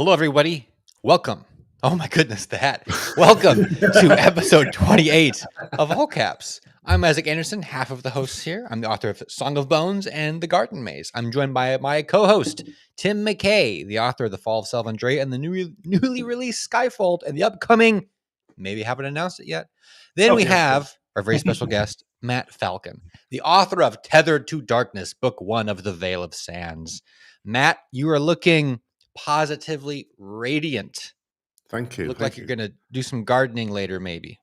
Hello, everybody. Welcome. Oh my goodness, the hat. Welcome to episode 28 of All Caps. I'm Isaac Anderson, half of the hosts here. I'm the author of Song of Bones and The Garden Maze. I'm joined by my co-host, Tim McKay, the author of The Fall of Salvandrea and the newly released Skyfold and the upcoming, maybe haven't announced it yet. Then we have our very special guest, Matt Falcon, the author of Tethered to Darkness, Book 1 of The Veil of Sands. Matt, you are looking positively radiant. Thank you. Look like you're going to do some gardening later, maybe.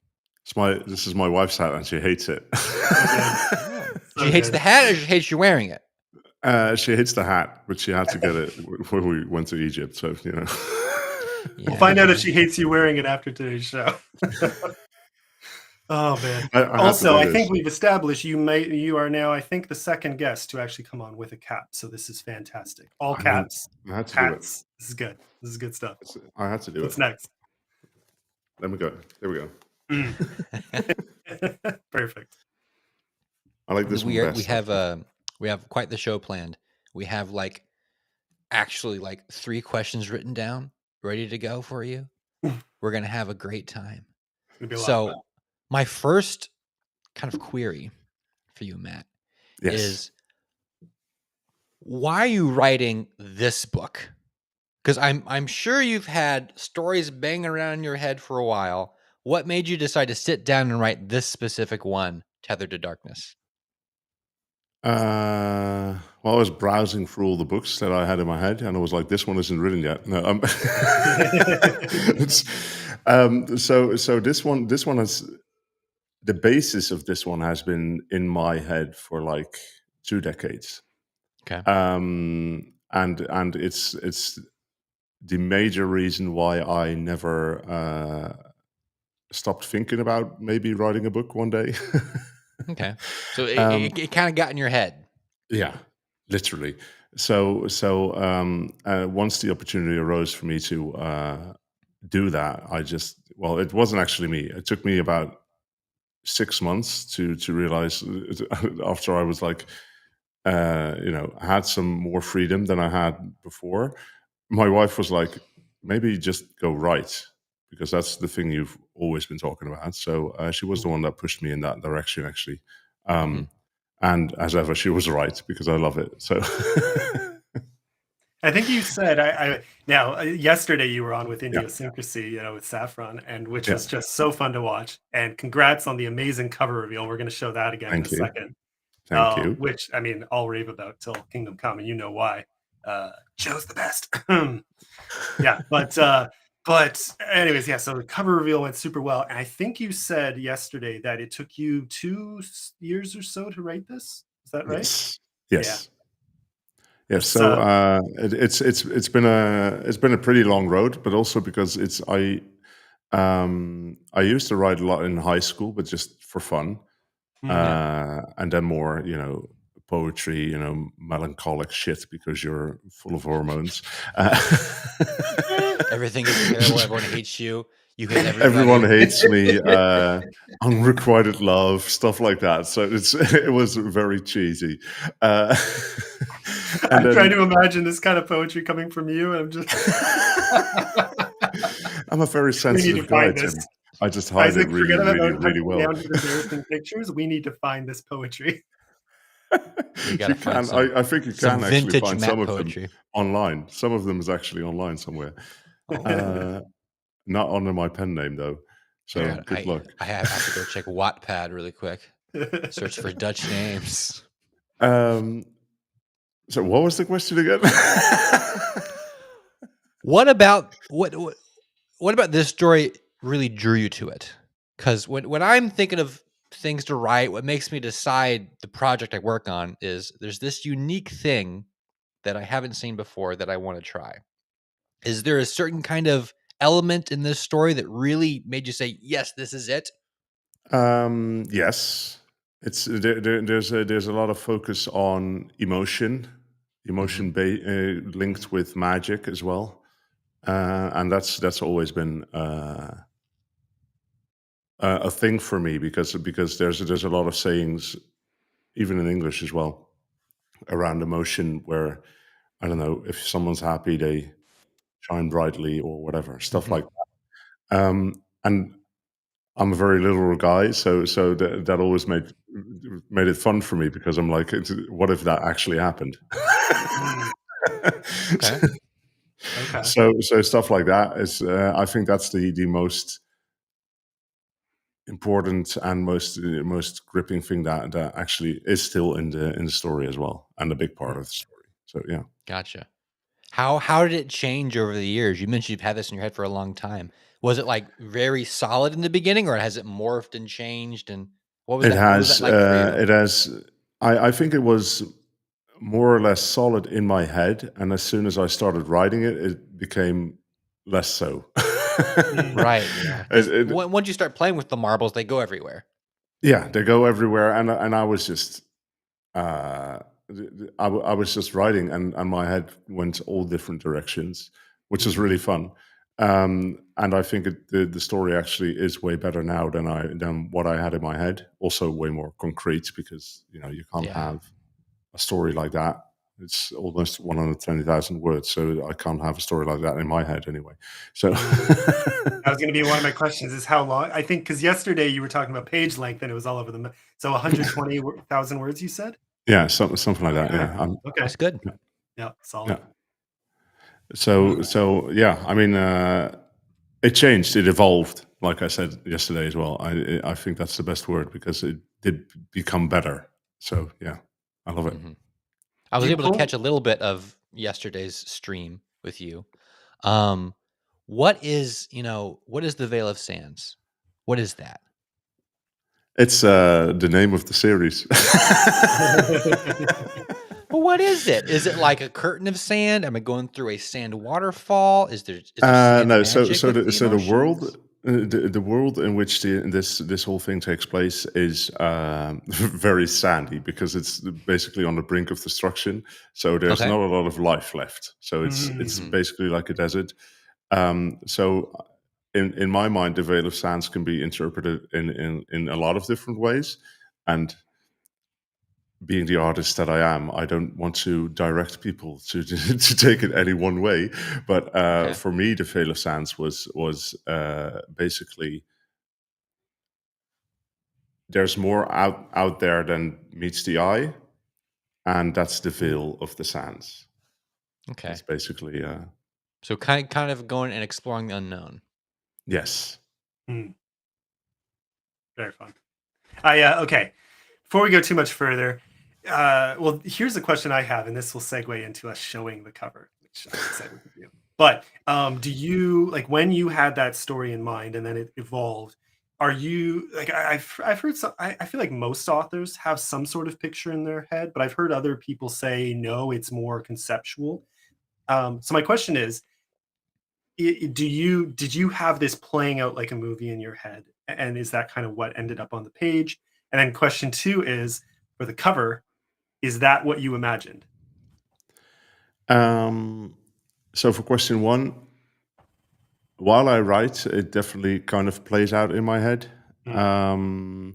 This is my wife's hat, and she hates it. She hates the hat, or she hates you wearing it? She hates the hat, but she had to get it when we went to Egypt. So Yeah. We'll find out if she hates you wearing it after today's show. Oh man! I think we've established you are now, I think, the second guest to actually come on with a cap. So this is fantastic. All caps. I had to hats. This is good. This is good stuff. I had to do What's next? There we go. There we go. Perfect. I like this. We have quite the show planned. We have actually 3 questions written down, ready to go for you. We're gonna have a great time. So, my first kind of query for you, Matt, is why are you writing this book? Because I'm sure you've had stories banging around in your head for a while. What made you decide to sit down and write this specific one, Tethered to Darkness? Well, I was browsing through all the books that I had in my head, and I was like, "This one isn't written yet." No, so this one has. The basis of this one has been in my head for 2 decades. Okay. And it's the major reason why I never stopped thinking about maybe writing a book one day. Okay. So it kind of got in your head. Yeah, literally. So once the opportunity arose for me to do that, it wasn't actually me. It took me about 6 months to realize after I was had some more freedom than I had before. My wife was like, maybe just go write, because that's the thing you've always been talking about. So she was the one that pushed me in that direction, actually. And as ever, she was right, because I love it. So I think you said yesterday you were on with Idiosyncrasy, with Saffron, and which was just so fun to watch. And congrats on the amazing cover reveal. We're going to show that again in a second. Thank you. Which, I mean, I'll rave about till Kingdom Come, and you know why. Joe's the best. But anyways, so the cover reveal went super well. And I think you said yesterday that it took you 2 years or so to write this. Is that right? Yes. Yeah, so it's been a pretty long road, but also because I used to write a lot in high school, but just for fun, and then more poetry, melancholic shit because you're full of hormones. Everything is terrible. Everyone hates you. You hate everybody. Everyone hates me. Unrequited love, stuff like that. So it was very cheesy. I'm trying to imagine this kind of poetry coming from you. I'm just. I'm a very sensitive guy, Tim. I just hide it really, really, really well. Down to the embarrassing pictures. We need to find this poetry. You can. I think you can actually find some of them online. Some of them is actually online somewhere. Not under my pen name though. So good luck. I have to go check Wattpad really quick. Search for Dutch names. So what was the question again? What about this story really drew you to it? Because when I'm thinking of things to write, what makes me decide the project I work on is there's this unique thing that I haven't seen before that I want to try. Is there a certain kind of element in this story that really made you say, yes, this is it? Yes. It's there's a lot of focus on emotion linked with magic as well, and that's always been a thing for me because there's a lot of sayings, even in English as well, around emotion where I don't know if someone's happy shine brightly or whatever, stuff like that. And I'm a very literal guy, so that always made it fun for me, because I'm like, what if that actually happened? Okay. Okay. So stuff like that is, I think that's the most important and most gripping thing that actually is still in the story as well, and a big part of the story. So yeah. Gotcha. How did it change over the years? You mentioned you've had this in your head for a long time. Was it like very solid in the beginning, or has it morphed and changed? And what was It that has, like for you? I think it was more or less solid in my head, and as soon as I started writing it, it became less so. Right. Yeah. It, Because it, once you start playing with the marbles, they go everywhere. yeah, they go everywhere, and I was just, I was just writing, and my head went all different directions, which is really fun. And I think the story actually is way better now than what I had in my head. Also, way more concrete, because you can't Yeah. have a story like that. It's almost 120,000 words, so I can't have a story like that in my head anyway. So That was going to be one of my questions, is how long? I think because yesterday you were talking about page length and it was all over the so 120,000 words, you said? yeah, something like that. Yeah, Okay. That's good. Yeah, solid. yeah. So yeah, I mean, it changed, it evolved. Like I said yesterday as well, I think that's the best word, because it did become better. So yeah, I love it. I Do was you able to pull? catch a little bit of yesterday's stream with you. Um, what is the Veil of Sands? What is that? It's the name of the series. Well, what is it? Is it like a curtain of sand? Am I going through a sand waterfall? Is there sand No, magic with the the emotions? world, the world in which this whole thing takes place is very sandy, because it's basically on the brink of destruction. So there's Okay. not a lot of life left. So it's Mm. basically like a desert. So in my mind, the Veil of Sands can be interpreted in a lot of different ways, and being the artist that I am, I don't want to direct people to take it any one way. But Okay. for me, the Veil of Sands was basically, there's more out there than meets the eye, and that's the veil of the sands. Okay. That's basically So kind of going and exploring the unknown. yes. Mm. Very fun. Okay. Before we go too much further, well, here's a question I have, and this will segue into us showing the cover, which I'm excited to do. But do you, like, when you had that story in mind and then it evolved, are you like, I've heard some, I feel like most authors have some sort of picture in their head, but I've heard other people say no, it's more conceptual. So my question is, did you have this playing out like a movie in your head, and is that kind of what ended up on the page? And then question two is, for the cover, is that what you imagined? So for question one, while I write, it definitely kind of plays out in my head. Mm.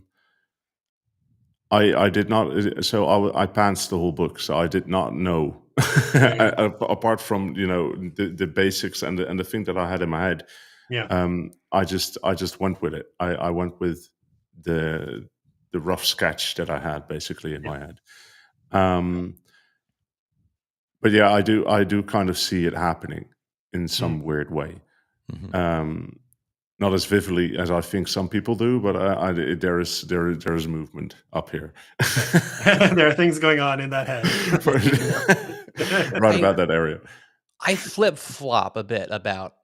I did not. So I pantsed the whole book. So I did not know, apart from the basics and the thing that I had in my head. Yeah. I just went with it. I went with the rough sketch that I had basically in Yeah. my head. But yeah, I do kind of see it happening in some weird way. Not as vividly as I think some people do, but there is movement up here. There are things going on in that head. Right about that area. I flip flop a bit about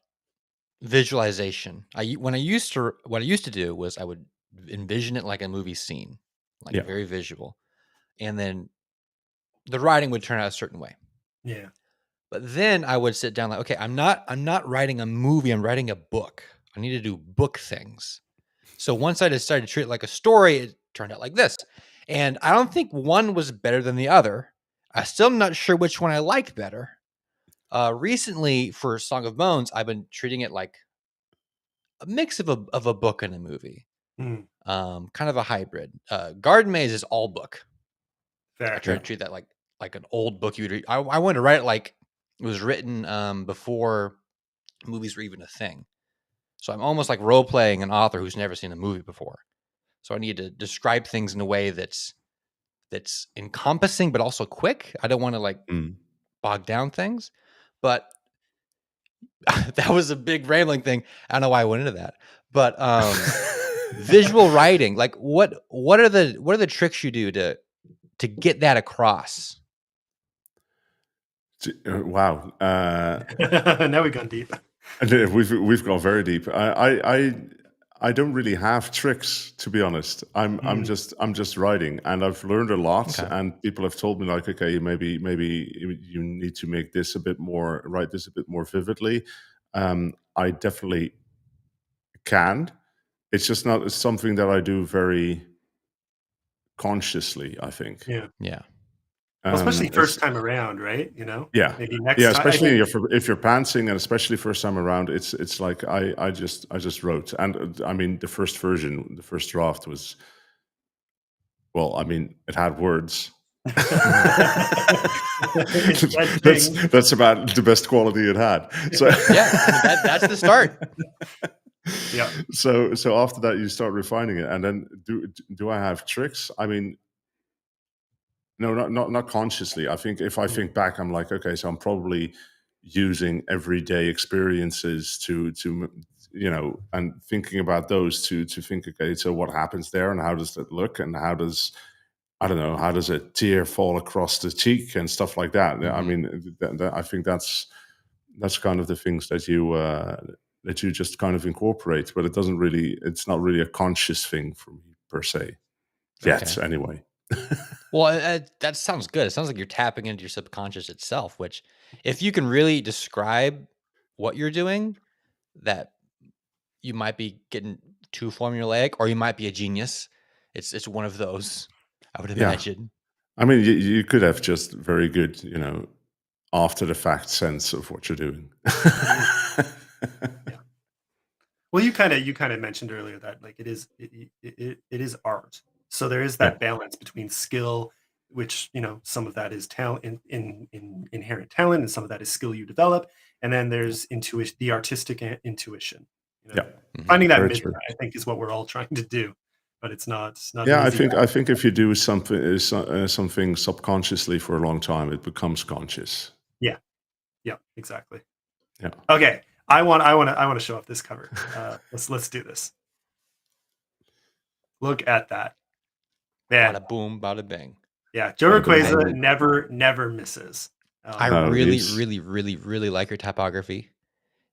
visualization. What I used to do was I would envision it like a movie scene, like Yeah. very visual, and then the writing would turn out a certain way. Yeah. But then I would sit down like, okay, I'm not writing a movie, I'm writing a book. I need to do book things. So once I decided to treat it like a story, it turned out like this. And I don't think one was better than the other. I still am not sure which one I like better. Recently for Song of Bones, I've been treating it like a mix of a book and a movie. Mm. Kind of a hybrid. Garden Maze is all book. Fair. I try to treat that like an old book you would read. I wanted to write it like it was written before movies were even a thing. So I'm almost like role playing an author who's never seen a movie before. So I need to describe things in a way that's encompassing but also quick. I don't want to like bog down things. But that was a big rambling thing. I don't know why I went into that. But visual writing, like what are the tricks you do to get that across? Wow. Now we've gone deep. We've gone very deep. I don't really have tricks, to be honest. I'm just writing, and I've learned a lot. Okay. And people have told me like, okay, maybe you need to make this a bit more, write this a bit more vividly. I definitely can. It's just not something that I do very consciously, I think. Yeah. Well, especially first time around, right? Yeah, maybe next yeah. time. Especially if you're pantsing, and especially first time around, it's like I just wrote, and I mean the first version, the first draft was, well, I mean it had words. That's about the best quality it had. So yeah, that's the start. Yeah. So after that, you start refining it, and then do I have tricks? I mean, no, not consciously. I think if I think back, I'm like, okay, so I'm probably using everyday experiences to and thinking about those to think, okay, so what happens there, and how does that look, and how does, I don't know, how does a tear fall across the cheek and stuff like that. I mean, I think that's kind of the things that you just kind of incorporate, but it's not really a conscious thing for me per se yet, anyway. Well, that sounds good. It sounds like you're tapping into your subconscious itself, which if you can really describe what you're doing, that you might be getting too formulaic, or you might be a genius. It's one of those, I would imagine. I mean, you could have just very good, after the fact sense of what you're doing. Yeah. Well, you kind of mentioned earlier that like it is art. So there is that balance between skill, which some of that is talent in inherent talent, and some of that is skill you develop, and then there's intuition, the artistic intuition. Finding that midpoint, I think, is what we're all trying to do, but it's not. Yeah, I think if you do something subconsciously for a long time, it becomes conscious. Yeah, exactly. Yeah. Okay, I want to show off this cover. Let's do this. Look at that. Man. Bada boom, bada bing. Yeah, Joe Requeza never misses. I really like your typography.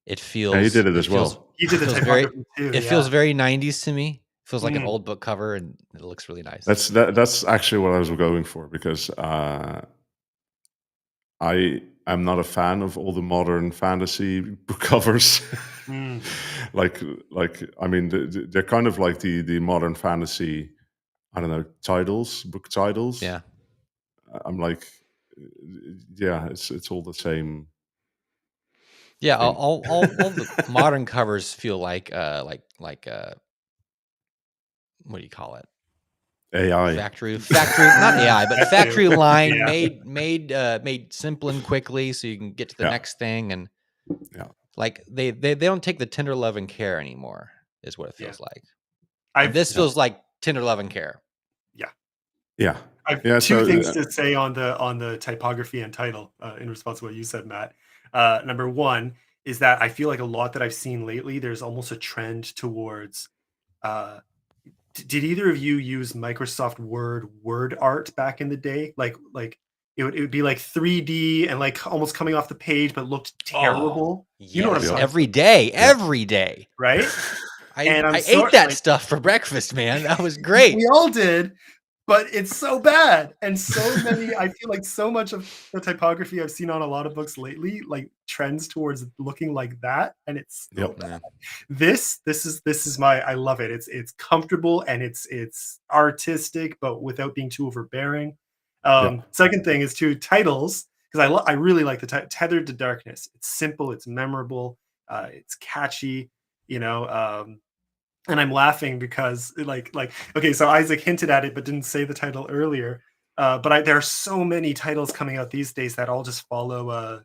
It feels. Yeah, he did it as well. He did the typography too. It feels very 90s to me. It feels like an old book cover, and it looks really nice. That's actually what I was going for, because I am not a fan of all the modern fantasy book covers. Like I mean, they're kind of like the modern fantasy, I don't know, book titles. Yeah. I'm like, yeah, it's all the same. Yeah, all the modern covers feel like what do you call it? AI. Factory, not AI, but factory line made simple and quickly, so you can get to the next thing, and like they don't take the tender love and care anymore, is what it feels like. This feels like tender love and care. Yeah. I have two things to say on the typography and title in response to what you said, Matt. Number one is that I feel like a lot that I've seen lately, there's almost a trend towards did either of you use Microsoft word art back in the day? Like it would be like 3D and like almost coming off the page, but looked terrible. You know what I'm saying? Every day. Right? I ate that stuff for breakfast, man. That was great. We all did. But it's so bad, and so many. I feel like so much of the typography I've seen on a lot of books lately, like trends towards looking like that, and it's so bad. This is my. I love it. It's comfortable and it's artistic, but without being too overbearing. Second thing is titles, because I really like the title Tethered to Darkness. It's simple, it's memorable, it's catchy. And I'm laughing because like okay, so Isaac hinted at it but didn't say the title earlier. But there are so many titles coming out these days that all just follow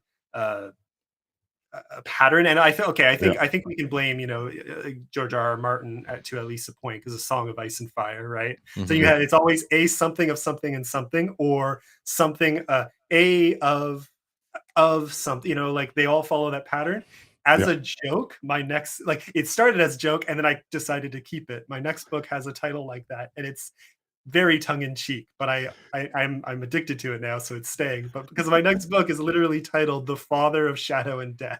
a pattern, and I feel okay. I think we can blame George R. R. Martin to at least a point, because A Song of Ice and Fire, right? Mm-hmm. So it's always a something of something and something, or something a of something. Like they all follow that pattern. As a joke, my next it started as a joke, and then I decided to keep it. My next book has a title like that, and it's very tongue-in-cheek, but I'm addicted to it now, so it's staying. But because my next book is literally titled The Father of Shadow and Death.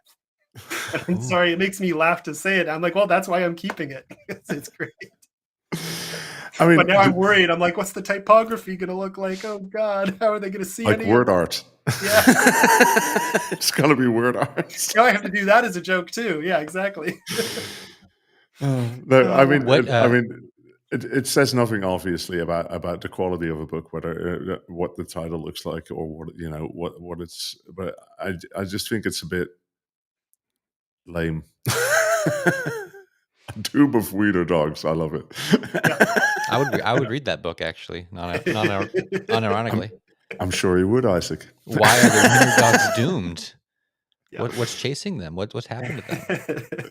And I'm sorry, it makes me laugh to say it. I'm like, well, that's why I'm keeping it. It's great. I mean, but now I'm worried. I'm like, what's the typography going to look like? Oh God, how are they going to see like word art? Yeah. It's going to be word art. Now I have to do that as a joke too. Yeah, exactly. No, I mean, it says nothing obviously about the quality of a book, whether what the title looks like or what it's. But I just think it's a bit lame. A tube of wiener dogs. I love it. I would read that book actually, unironically. I'm sure you would, Isaac. Why are the wiener dogs doomed? Yeah. What's chasing them? What's happened to them?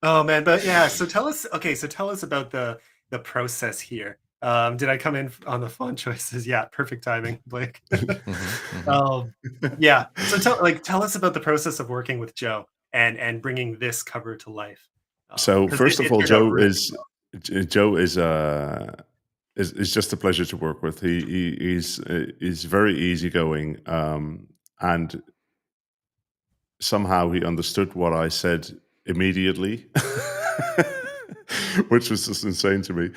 Oh man, but yeah. So tell us about the process here. Did I come in on the font choices? Yeah, perfect timing, Blake. Yeah. So tell us about the process of working with Joe and bringing this cover to life. So first of all, Joe is just a pleasure to work with. He's very easygoing, and somehow he understood what I said immediately, which was just insane to me.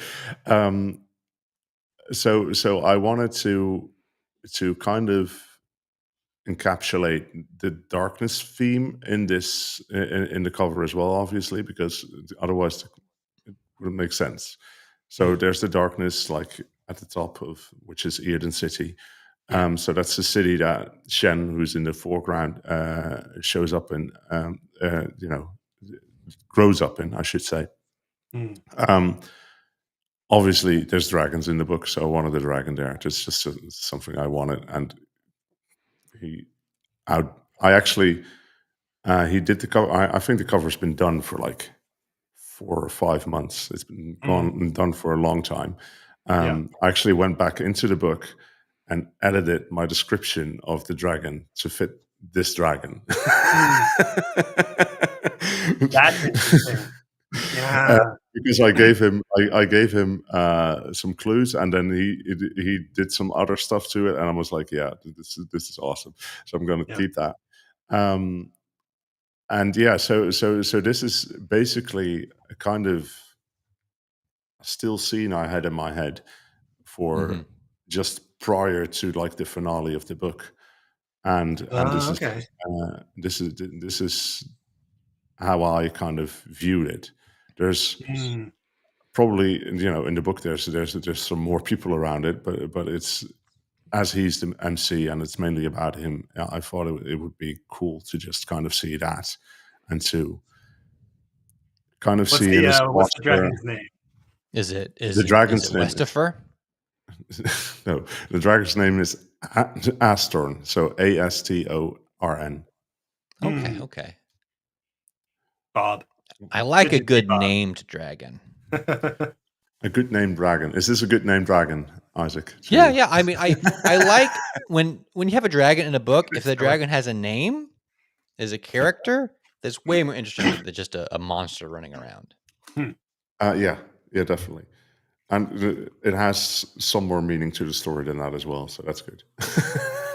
So I wanted to kind of encapsulate the darkness theme in this in the cover as well, obviously, because otherwise it wouldn't make sense. So there's the darkness like at the top of which is Eden City. So that's the city that Shen, who's in the foreground, shows up in, grows up in, I should say. Obviously, there's dragons in the book, so I wanted the dragon there. It's just something I wanted, and he did the cover. I think the cover's been done for like 4 or 5 months. It's been done for a long time. I actually went back into the book and edited my description of the dragon to fit this dragon. That's interesting. Yeah, because I gave him some clues, and then he did some other stuff to it, and I was like, yeah, this is awesome. So I'm going to keep that. And yeah, so this is basically a kind of still scene I had in my head for just prior to like the finale of the book, and this is how I kind of viewed it. There's probably in the book there's some more people around it, but it's as he's the MC and it's mainly about him. I thought it would be cool to just kind of see that and to kind of what's the dragon's name? Is it Westifer? No, the dragon's name is Astorn. So Astorn. Okay. Bob. I like a good named dragon. A good named dragon. Is this a good named dragon, Isaac? Yeah. I mean, I like when you have a dragon in a book. If the dragon has a name, is a character, that's way more interesting than just a monster running around. Yeah, definitely. And it has some more meaning to the story than that as well, so that's good.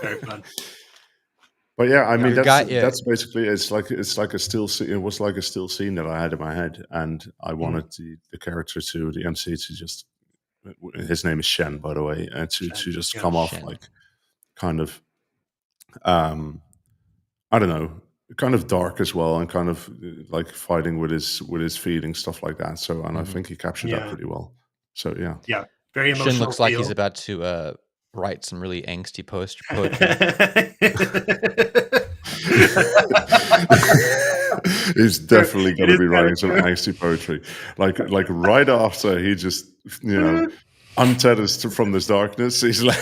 Very fun. But yeah, I mean that's basically it's like a still scene. It was like a still scene that I had in my head, and I wanted the character to the MC to just, his name is Shen, by the way, and to just come off like kind of I don't know, kind of dark as well, and kind of like fighting with his feelings, stuff like that. So, and I think he captured that pretty well. So yeah, very emotional. Shen looks like he's about to write some really angsty poetry. He's definitely going to be writing some angsty poetry. Like right after he just untethers from this darkness, he's like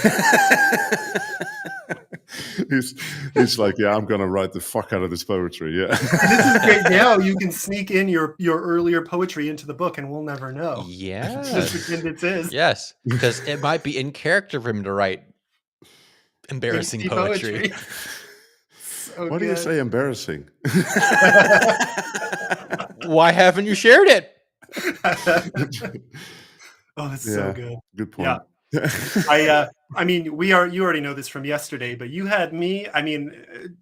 he's like, yeah, I'm gonna write the fuck out of this poetry. Yeah, This is great. Now you can sneak in your earlier poetry into the book, and we'll never know. Yes. Just pretend it's his. Yes, because it might be in character for him to write embarrassing Tasty poetry. So why do you good. say embarrassing? Why haven't you shared it? Oh, that's so good. Good point. I mean, you already know this from yesterday, but you had me. I mean,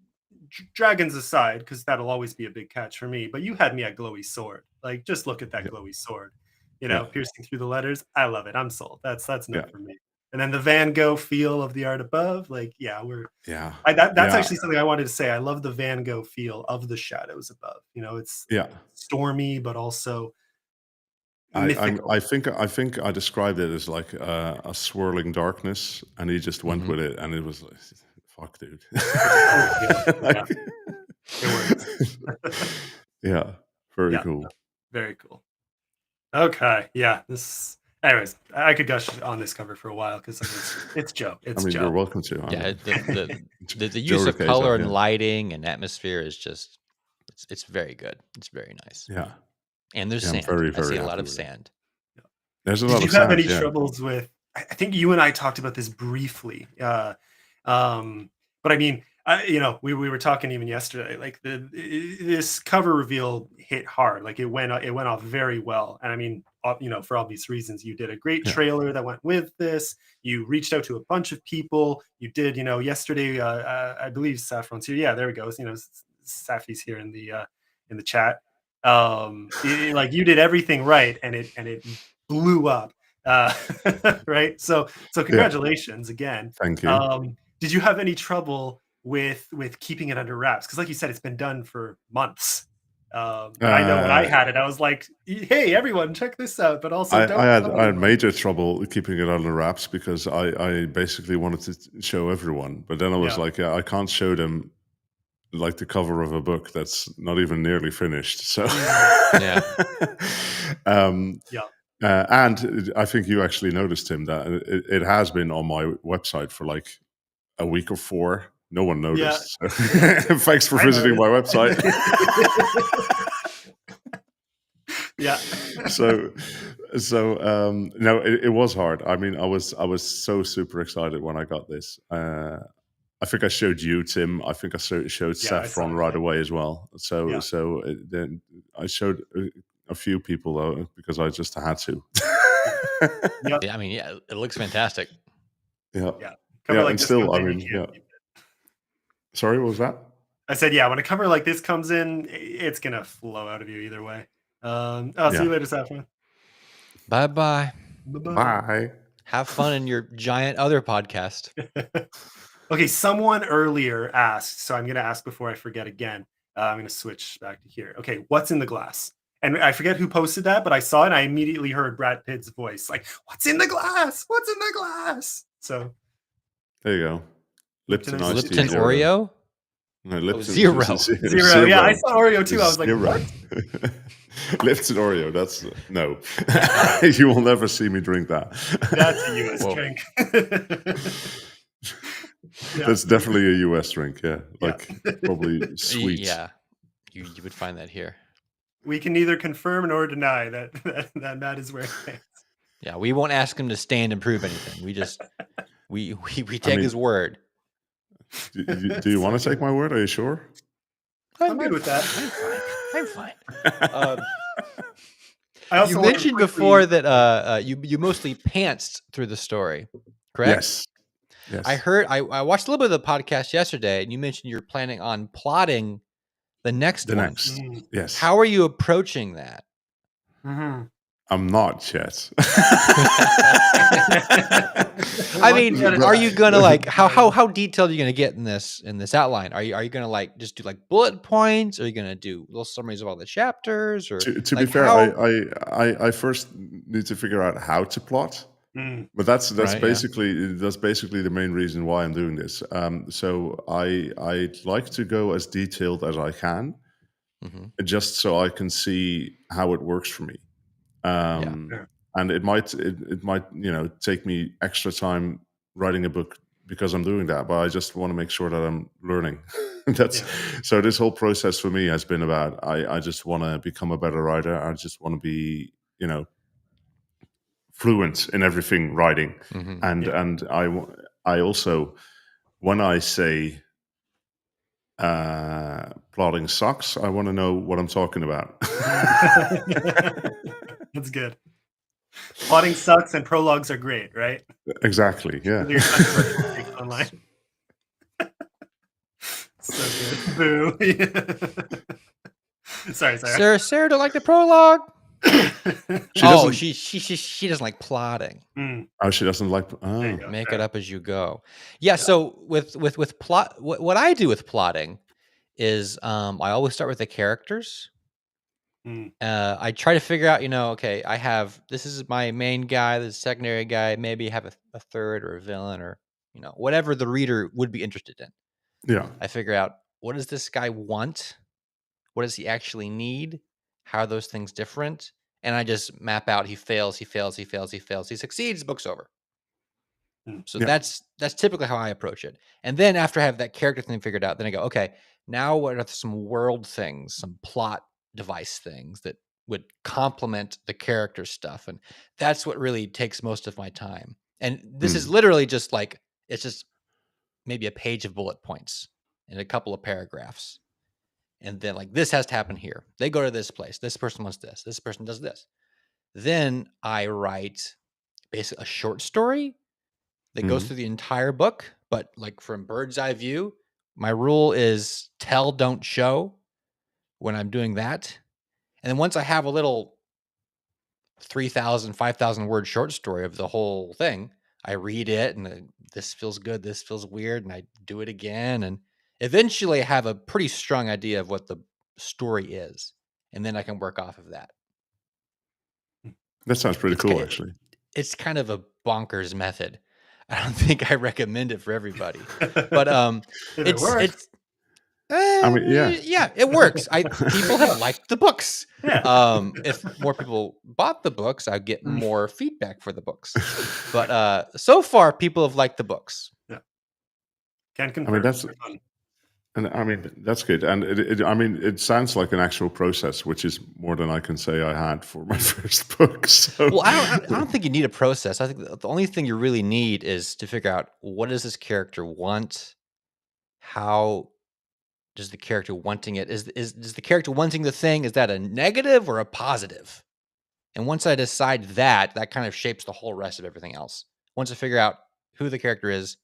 dragons aside, because that'll always be a big catch for me. But you had me at glowy sword. Like, just look at that glowy sword. You know, piercing through the letters. I love it. I'm sold. That's enough for me. And then the Van Gogh feel of the art above. Like, that's actually something I wanted to say. I love the Van Gogh feel of the shadows above. You know, it's stormy, but also mythical. I think I described it as like a swirling darkness, and he just went with it, and it was like, fuck, dude. It works. Very cool. Very cool. Okay, anyways, I could gush on this cover for a while because it's Joe. It's Joe. You're welcome to. The use of color and lighting and atmosphere is just it's very good. It's very nice. Yeah. And there's sand. Very, I see a happy lot of with it. sand. There's a lot Did of you have sand, any troubles with? I think you and I talked about this briefly. But I mean, we were talking even yesterday. Like this cover reveal hit hard. Like it went off very well. And I mean, for obvious reasons, you did a great trailer that went with this. You reached out to a bunch of people. You did, yesterday. I believe Saffron's here. Yeah, there we go. Safi's here in the chat. Like you did everything right, and it blew up. Right. So congratulations again. Thank you. Did you have any trouble with keeping it under wraps? Because like you said, it's been done for months. I know when I had it, I was like, hey, everyone, check this out. But also, I had major trouble keeping it under wraps because I basically wanted to show everyone. But then I was like, I can't show them like the cover of a book that's not even nearly finished. So and I think you actually noticed, Tim, that it has been on my website for like a week or 4. No one noticed. So thanks for visiting my website. No, it was hard. I mean, I was so super excited when I got this. I think I showed you, Tim. I think I showed Saffron right away as well. Then I showed a few people though because I just had to. I mean, it looks fantastic. And still, I mean, Sorry, what was that? I said, when a cover like this comes in, it's gonna flow out of you either way. I'll see you later, Saffron. Bye. Bye. Have fun in your giant other podcast. Okay, someone earlier asked, so I'm going to ask before I forget again. I'm going to switch back to here. Okay, what's in the glass? And I forget who posted that, but I saw it and I immediately heard Brad Pitt's voice, like, what's in the glass? What's in the glass? So there you go. Lipton Oreo? No, Lipton Zero. Yeah, I saw Oreo too. I was like, what? Lipton Oreo, that's no. You will never see me drink that. That's a US drink. That's definitely a US drink, probably sweet. Yeah, you would find that here. We can neither confirm nor deny that Matt is wearing pants. Yeah, we won't ask him to stand and prove anything. We just we take his word. Do you want to take my word? Are you sure? I'm good with that. I'm fine. I also you mentioned before that you mostly pantsed through the story, correct? Yes. I watched a little bit of the podcast yesterday, and you mentioned you're planning on plotting the next one. Yes. How are you approaching that? Mm-hmm. I'm not yet. I mean, are you gonna like how detailed are you gonna get in this outline? Are you gonna like just do like bullet points? Are you gonna do little summaries of all the chapters? Or to be fair, I first need to figure out how to plot. But that's basically the main reason why I'm doing this. So I'd like to go as detailed as I can, just so I can see how it works for me. And it might take me extra time writing a book because I'm doing that, but I just want to make sure that I'm learning. So this whole process for me has been about I just want to become a better writer. I just want to be, fluent in everything writing. And I also, when I say plotting sucks, I want to know what I'm talking about. That's good. Plotting sucks and prologues are great, right? Exactly. Yeah. Online. So good. Boo. Sorry. Sarah don't like the prologue. She doesn't like plotting. Oh, she doesn't like. Oh. Make it up as you go. Yeah. So with plot, what I do with plotting is I always start with the characters. I try to figure out, okay, this is my main guy, this is secondary guy, maybe have a third or a villain or, whatever the reader would be interested in. Yeah. I figure out, what does this guy want? What does he actually need? How are those things different? And I just map out, he fails, he succeeds, book's over. So that's typically how I approach it. And then after I have that character thing figured out, then I go, okay, now what are some world things, some plot device things that would complement the character stuff? And that's what really takes most of my time. And this is literally just like, it's just maybe a page of bullet points and a couple of paragraphs. And then like, this has to happen here. They go to this place. This person wants this. This person does this. Then I write basically a short story that goes through the entire book, but like from bird's eye view. My rule is tell, don't show when I'm doing that. And then once I have a little 3,000, 5,000 word short story of the whole thing, I read it and this feels good, this feels weird, and I do it again. And eventually I have a pretty strong idea of what the story is. And then I can work off of that. That sounds pretty cool, actually. It's kind of a bonkers method. I don't think I recommend it for everybody, but it works. It works. People have liked the books. If more people bought the books, I'd get more feedback for the books. But so far, people have liked the books. Yeah, can confirm. That's good. And it sounds like an actual process, which is more than I can say I had for my first book. So. Well, I don't think you need a process. I think the only thing you really need is to figure out, what does this character want? How does the character wanting it? Is the character wanting the thing? Is that a negative or a positive? And once I decide that kind of shapes the whole rest of everything else. Once I figure out who the character is,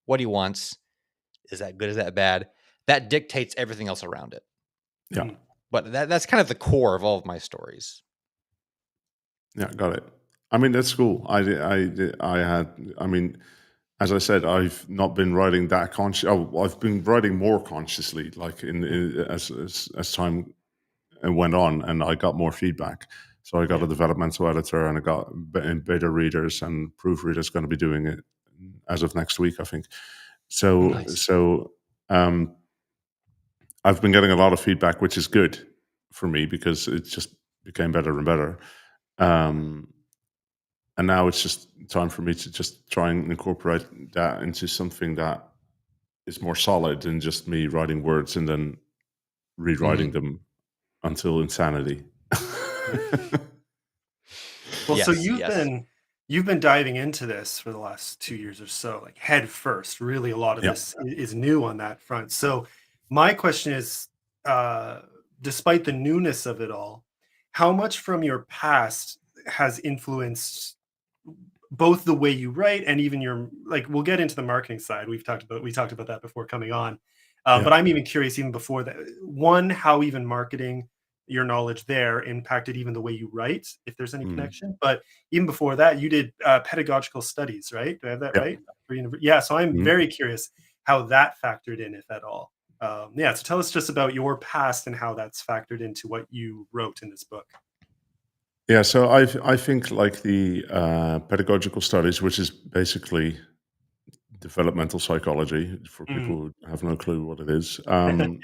what he wants, is that good, is that bad? That dictates everything else around it. Yeah. But that's kind of the core of all of my stories. Yeah, got it. That's cool. As I said, I've not been writing that conscious. I've been writing more consciously, like as time went on, and I got more feedback. So I got a developmental editor, and I got beta readers and proofreaders going to be doing it as of next week, I think. So, nice. I've been getting a lot of feedback, which is good for me because it just became better and better. And now it's just time for me to just try and incorporate that into something that is more solid than just me writing words and then rewriting them until insanity. Well, so you've been diving into this for the last 2 years or so, like head first. Really, a lot of this is new on that front. So my question is, despite the newness of it all, how much from your past has influenced both the way you write and even your, like, we'll get into the marketing side. We talked about that before coming on. But I'm even curious, even before that, one, how even marketing, your knowledge there impacted even the way you write, if there's any connection. But even before that, you did pedagogical studies, right? Do I have that right? Yeah. So I'm very curious how that factored in, if at all. So tell us just about your past and how that's factored into what you wrote in this book. Yeah, so I think like the pedagogical studies, which is basically developmental psychology for people who have no clue what it is. I think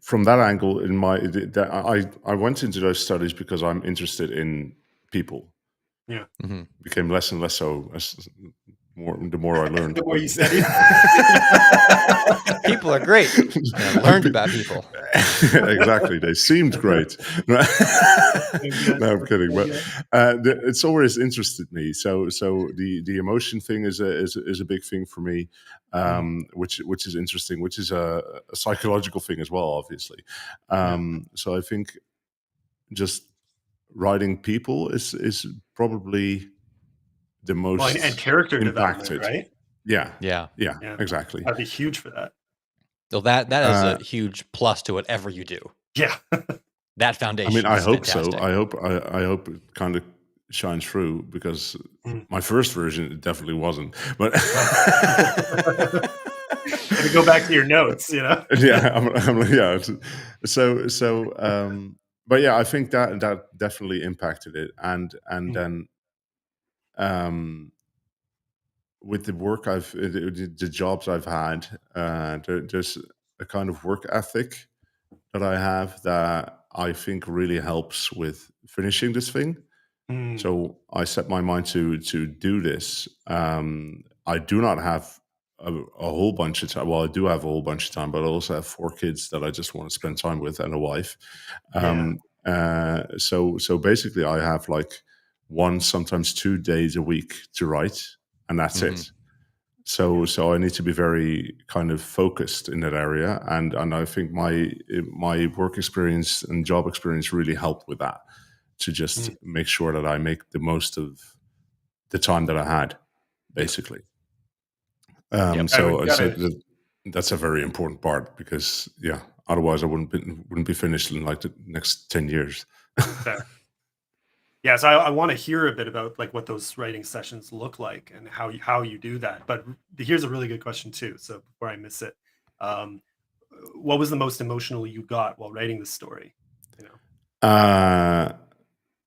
from that angle, I went into those studies because I'm interested in people, Yeah. Mhm. Became less and less so as the more I learned. The more you studied. People are great. And I learned about people. Exactly, they seemed great. No, I'm kidding, but it's always interested me. So the emotion thing is a big thing for me, which is interesting, which is a psychological thing as well, obviously. So I think just writing people is probably the most and character development, impacted. right? Yeah, Yeah. exactly. I'd be huge for that. So that is a huge plus to whatever you do. Yeah. That I foundation mean, I is hope fantastic. so. I hope it kind of shines through, because my first version it definitely wasn't. But And to go back to your notes, you know. yeah. But yeah, I think that definitely impacted it, and then with the work the jobs I've had, there's a kind of work ethic that I have that I think really helps with finishing this thing. So I set my mind to do this. I do not have a whole bunch of time. Well, I do have a whole bunch of time, but I also have 4 kids that I just want to spend time with, and a wife. So basically, I have like 1, sometimes 2 days a week to write, and that's it. So I need to be very kind of focused in that area, and I think my work experience and job experience really helped with that, to just make sure that I make the most of the time that I had, basically. So that's a very important part, because otherwise I wouldn't be finished in like the next 10 years. Fair. Yeah, so I want to hear a bit about like what those writing sessions look like and how you do that. But here's a really good question too. So before I miss it, what was the most emotional you got while writing the story? You know.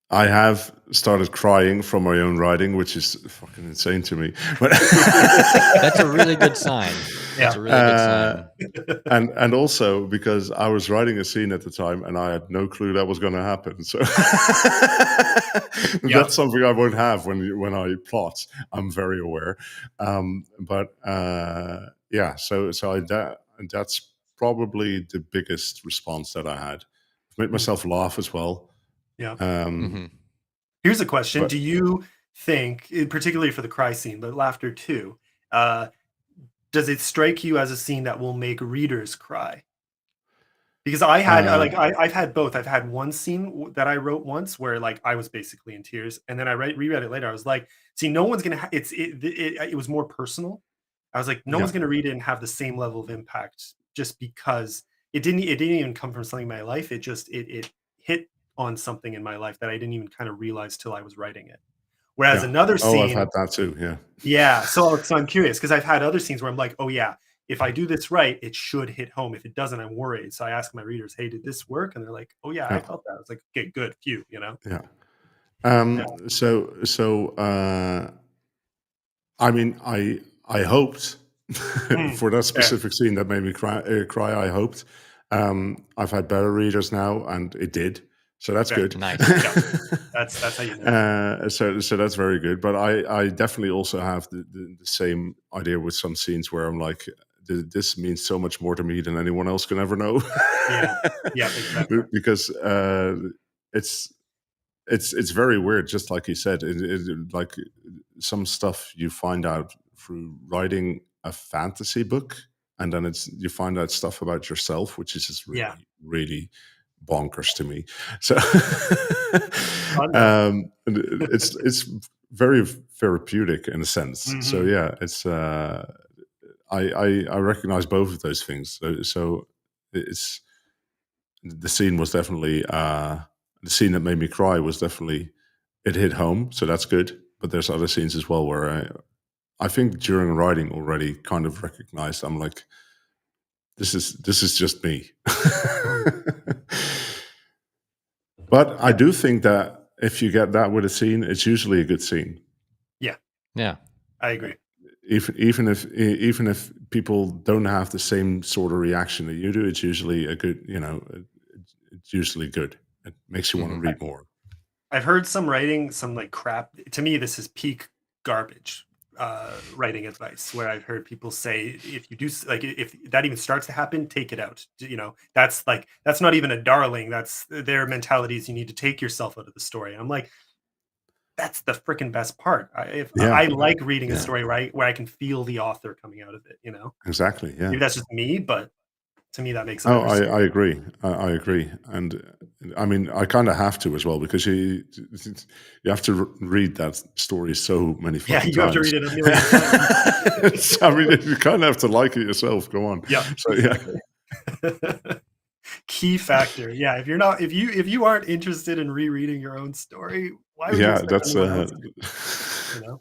I have started crying from my own writing, which is fucking insane to me. But that's a really good sign. That's a really good sign. And also because I was writing a scene at the time and I had no clue that was going to happen. So that's something I won't have when I plot. I'm very aware. That's probably the biggest response that I had. I've made myself laugh as well. Yeah. Here's a question. Do you think, particularly for the cry scene, but laughter too, does it strike you as a scene that will make readers cry? Because I've had both. I've had one scene that I wrote once where like I was basically in tears, and then I reread it later. I was like, see, no one's gonna. It was more personal. I was like, no one's gonna read it and have the same level of impact just because it didn't even come from something in my life. It just it hit on something in my life that I didn't even kind of realize till I was writing it. Whereas another scene, I've had that too. So I'm curious because I've had other scenes where I'm like, oh yeah, if I do this right, it should hit home. If it doesn't, I'm worried. So I ask my readers, hey, did this work? And they're like, oh yeah, I felt that. I was like, okay, good, phew, you know. I mean, I hoped for that specific scene that made me cry. I hoped. I've had better readers now, and it did. So that's good. Nice. That's how you know. So that's very good. But I definitely also have the same idea with some scenes where I'm like, this means so much more to me than anyone else can ever know. Exactly. Because it's very weird, just like you said. Like some stuff you find out through writing a fantasy book, and then you find out stuff about yourself, which is just really, really bonkers to me. So it's very therapeutic in a sense. So it's I recognize both of those things. So it's the scene was definitely the scene that made me cry was definitely, it hit home. So that's good. But there's other scenes as well where I think during writing already kind of recognized, I'm like, this is just me. But I do think that if you get that with a scene, it's usually a good scene. Yeah, I agree. Even if people don't have the same sort of reaction that you do, it's usually a good. It's usually good. It makes you want to read more. I've heard some writing, some like crap. To me, this is peak garbage writing advice, where I've heard people say, if you do like, if that even starts to happen, take it out. That's not even a darling. That's their mentality is you need to take yourself out of the story. And I'm like, that's the freaking best part. I like reading a story where I can feel the author coming out of it. Exactly. Yeah. Maybe that's just me, but to me that makes a Oh, better story. I agree. I agree, and I mean, I kind of have to as well because you have to read that story so many Yeah, fucking you have to times. read it a million times. I mean, you kind of have to like it yourself. Go on. Yeah, So exactly. Key factor. Yeah, if you aren't interested in rereading your own story, why would you yeah, expect that's anyone else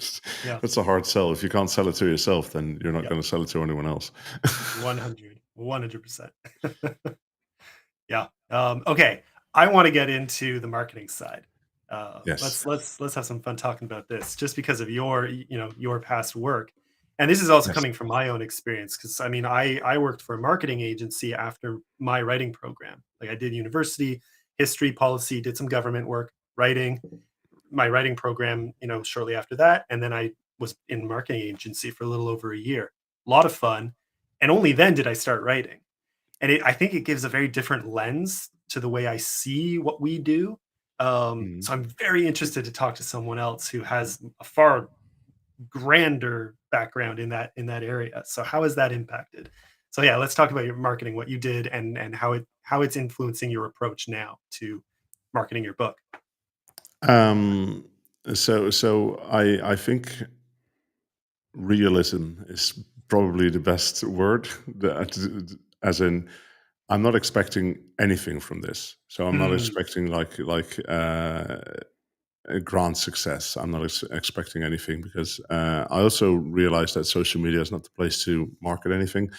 to? Yeah, that's a hard sell. If you can't sell it to yourself, then you're not yeah, going to sell it to anyone else. 100%. Yeah. Okay. I want to get into the marketing side. Yes. Let's have some fun talking about this, just because of your past work, and this is also Yes. coming from my own experience. Because I mean, I worked for a marketing agency after my writing program. Like I did university, history, policy, did some government work, writing. My writing program, shortly after that, and then I was in marketing agency for a little over a year. A lot of fun, and only then did I start writing. And I think it gives a very different lens to the way I see what we do. Mhm. So I'm very interested to talk to someone else who has a far grander background in that area. So how has that impacted? So yeah, let's talk about your marketing, what you did, and how it's influencing your approach now to marketing your book. Um, so I think realism is probably the best word. As in, I'm not expecting anything from this. So I'm not Hmm, expecting a grand success. I'm not expecting anything because I also realize that social media is not the place to market anything.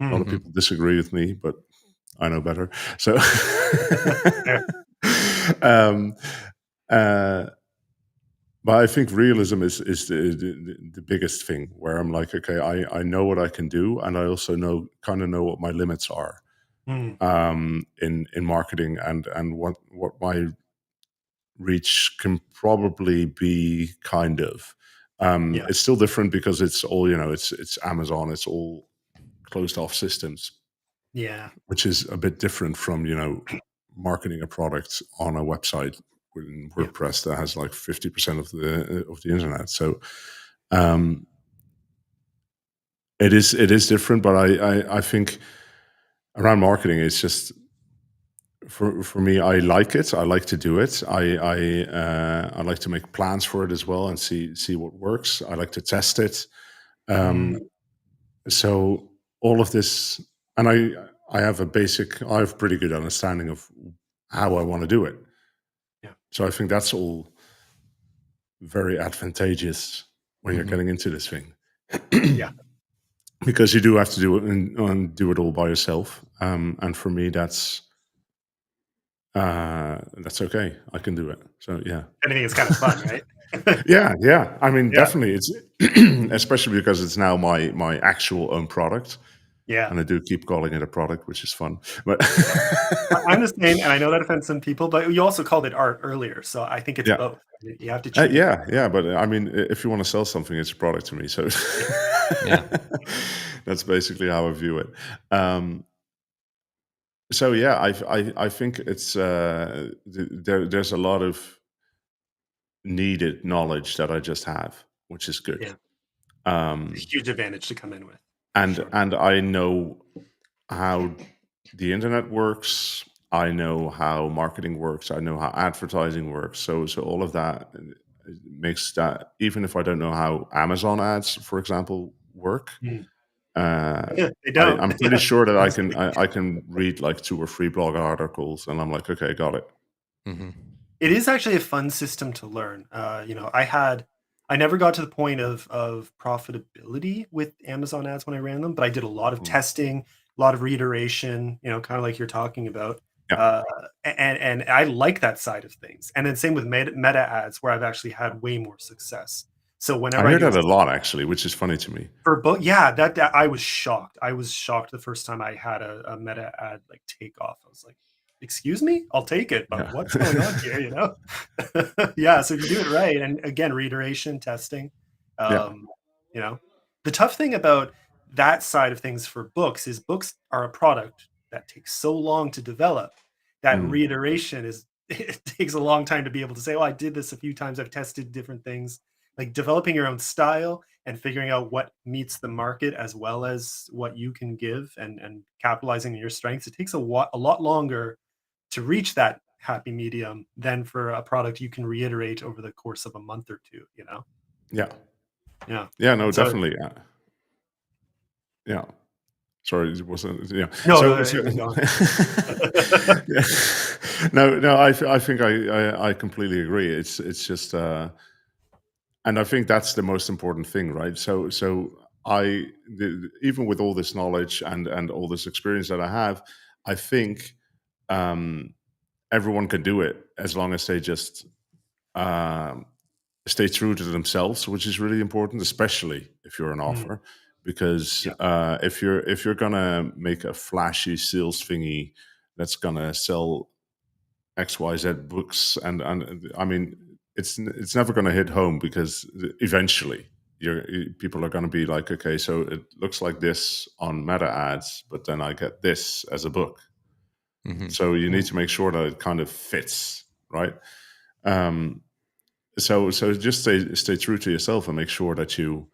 A lot hmm. of people disagree with me, but I know better. So, Fair. um, uh, but I think realism is the biggest thing where I'm like, okay, I know what I can do, and I also know what my limits are Hmm, in marketing and what my reach can probably be kind of. yeah, It's still different because it's all it's Amazon, it's all closed off systems, yeah, which is a bit different from marketing a product on a website in yeah, WordPress that has like 50% of the internet. So um, it is different, but I think around marketing, it's just for me, I like it. I like to do it. I like to make plans for it as well and see what works. I like to test it. mm, Um, so all of this, and I have pretty good understanding of how I want to do it. yeah, So I think that's all very advantageous when you're Mhm. getting into this thing. yeah. Because you do have to do it and do it all by yourself. And for me, that's okay. I can do it. So yeah, I think it's kind of fun, right? yeah. I mean, Yeah, definitely, it's especially because it's now my actual own product, yeah, and I do keep calling it a product, which is fun. But yeah. I'm the same, and I know that offends some people, but you also called it art earlier, so I think it's yeah, both. You have to choose. yeah. But I mean, if you want to sell something, it's a product to me. So Yeah, Yeah. that's basically how I view it. Um, so yeah, I think it's there's a lot of needed knowledge that I just have, which is good. yeah. It's a Um, huge advantage to come in with, for and sure. and I know how the internet works. I know how marketing works. I know how advertising works. So all of that makes that, even if I don't know how Amazon ads, for example, work. Mm. Uh, Yeah, they don't. I'm pretty sure that Honestly. I can read like 2 or 3 blog articles, and I'm like, okay, got it. Mhm. It is actually a fun system to learn. I never got to the point of profitability with Amazon ads when I ran them, but I did a lot of Mm. testing, a lot of reiteration, kind of like you're talking about. Yeah, Uh, and I like that side of things. And then same with meta ads, where I've actually had way more success. So I whenever I hear do that a lot actually, which is funny to me. for both, yeah, that I was shocked. I was shocked the first time I had a meta ad like take off. I was like, excuse me, I'll take it, but Yeah. what's going on here, you know? Yeah, so if you do it right, and again, reiteration, testing, Yeah. you know, the tough thing about that side of things for books is books are a product that takes so long to develop that Mm. reiteration is it takes a long time to be able to say, oh, I did this a few times, I've tested different things. Like developing your own style and figuring out what meets the market as well as what you can give, and capitalizing on your strengths, it takes a lot longer to reach that happy medium than for a product you can reiterate over the course of a month or two, you know? Yeah. Yeah. Yeah. No, So definitely. Yeah. Sorry, it wasn't. Yeah. no, So keep going. yeah. No, no. I think I completely agree. It's just, and I think that's the most important thing, right? So even with all this knowledge and all this experience that I have, I think um, everyone can do it as long as they just um, stay true to themselves, which is really important, especially if you're an Mm, author, because yeah. if you're gonna make a flashy sales thingy that's gonna sell XYZ books, and I mean, it's never gonna hit home because eventually people are gonna be like, okay, so it looks like this on meta ads, but then I get this as a book. Hmm. So you need Mm, to make sure that it kind of fits, right? Um, so just stay true to yourself and make sure that you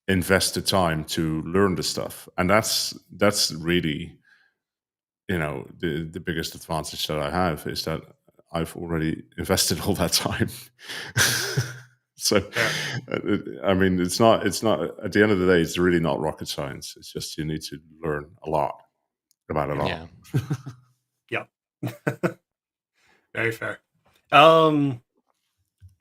invest the time to learn the stuff, and that's really, the biggest advantage that I have is that I've already invested all that time. So fair. I mean, it's not at the end of the day, it's really not rocket science. It's just you need to learn a lot about it all. Yeah. Yeah. Very fair. Um,